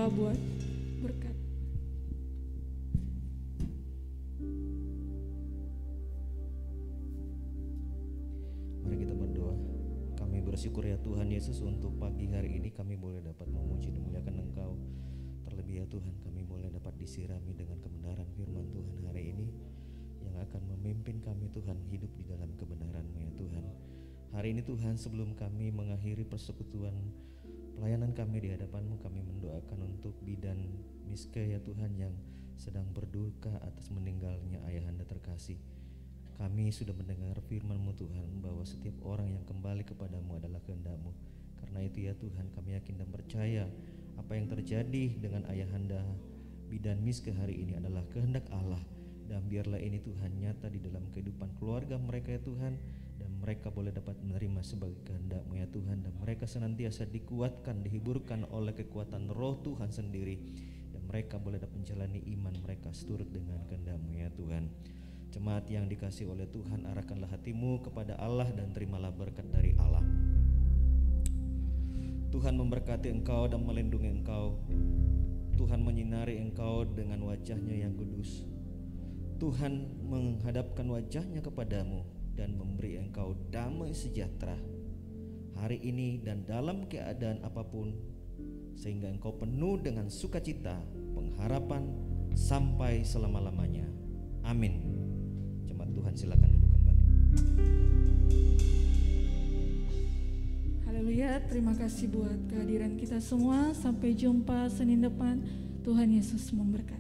[SPEAKER 1] Allah buat berkat.
[SPEAKER 4] Mari kita berdoa. Kami bersyukur ya Tuhan Yesus untuk pagi hari ini kami boleh dapat memuji dan memuliakan Engkau. Terlebih ya Tuhan kami boleh dapat disirami dengan kebenaran firman Tuhan hari ini yang akan memimpin kami Tuhan hidup di dalam kebenaran-Mu ya Tuhan. Hari ini Tuhan sebelum kami mengakhiri persekutuan pelayanan kami di hadapan-Mu, kami mendoakan untuk bidan Miske ya Tuhan yang sedang berduka atas meninggalnya ayahanda terkasih. Kami sudah mendengar firman-Mu Tuhan bahwa setiap orang yang kembali kepadamu adalah kehendak-Mu. Karena itu ya Tuhan kami yakin dan percaya apa yang terjadi dengan ayahanda bidan Miske hari ini adalah kehendak Allah. Dan biarlah ini Tuhan nyata di dalam kehidupan keluarga mereka ya Tuhan, dan mereka boleh dapat menerima sebagai kehendak-Mu ya Tuhan, dan mereka senantiasa dikuatkan, dihiburkan oleh kekuatan roh Tuhan sendiri, dan mereka boleh dapat menjalani iman mereka seturut dengan kehendak-Mu ya Tuhan. Jemaat yang dikasih oleh Tuhan, arahkanlah hatimu kepada Allah dan terimalah berkat dari Allah. Tuhan memberkati engkau dan melindungi engkau. Tuhan menyinari engkau dengan wajah-Nya yang kudus. Tuhan menghadapkan wajah-Nya kepadamu dan memberi engkau damai sejahtera hari ini dan dalam keadaan apapun, sehingga engkau penuh dengan sukacita, pengharapan sampai selama-lamanya. Amin. Jemaat Tuhan silakan duduk kembali.
[SPEAKER 1] Haleluya, terima kasih buat kehadiran kita semua. Sampai jumpa Senin depan. Tuhan Yesus memberkati.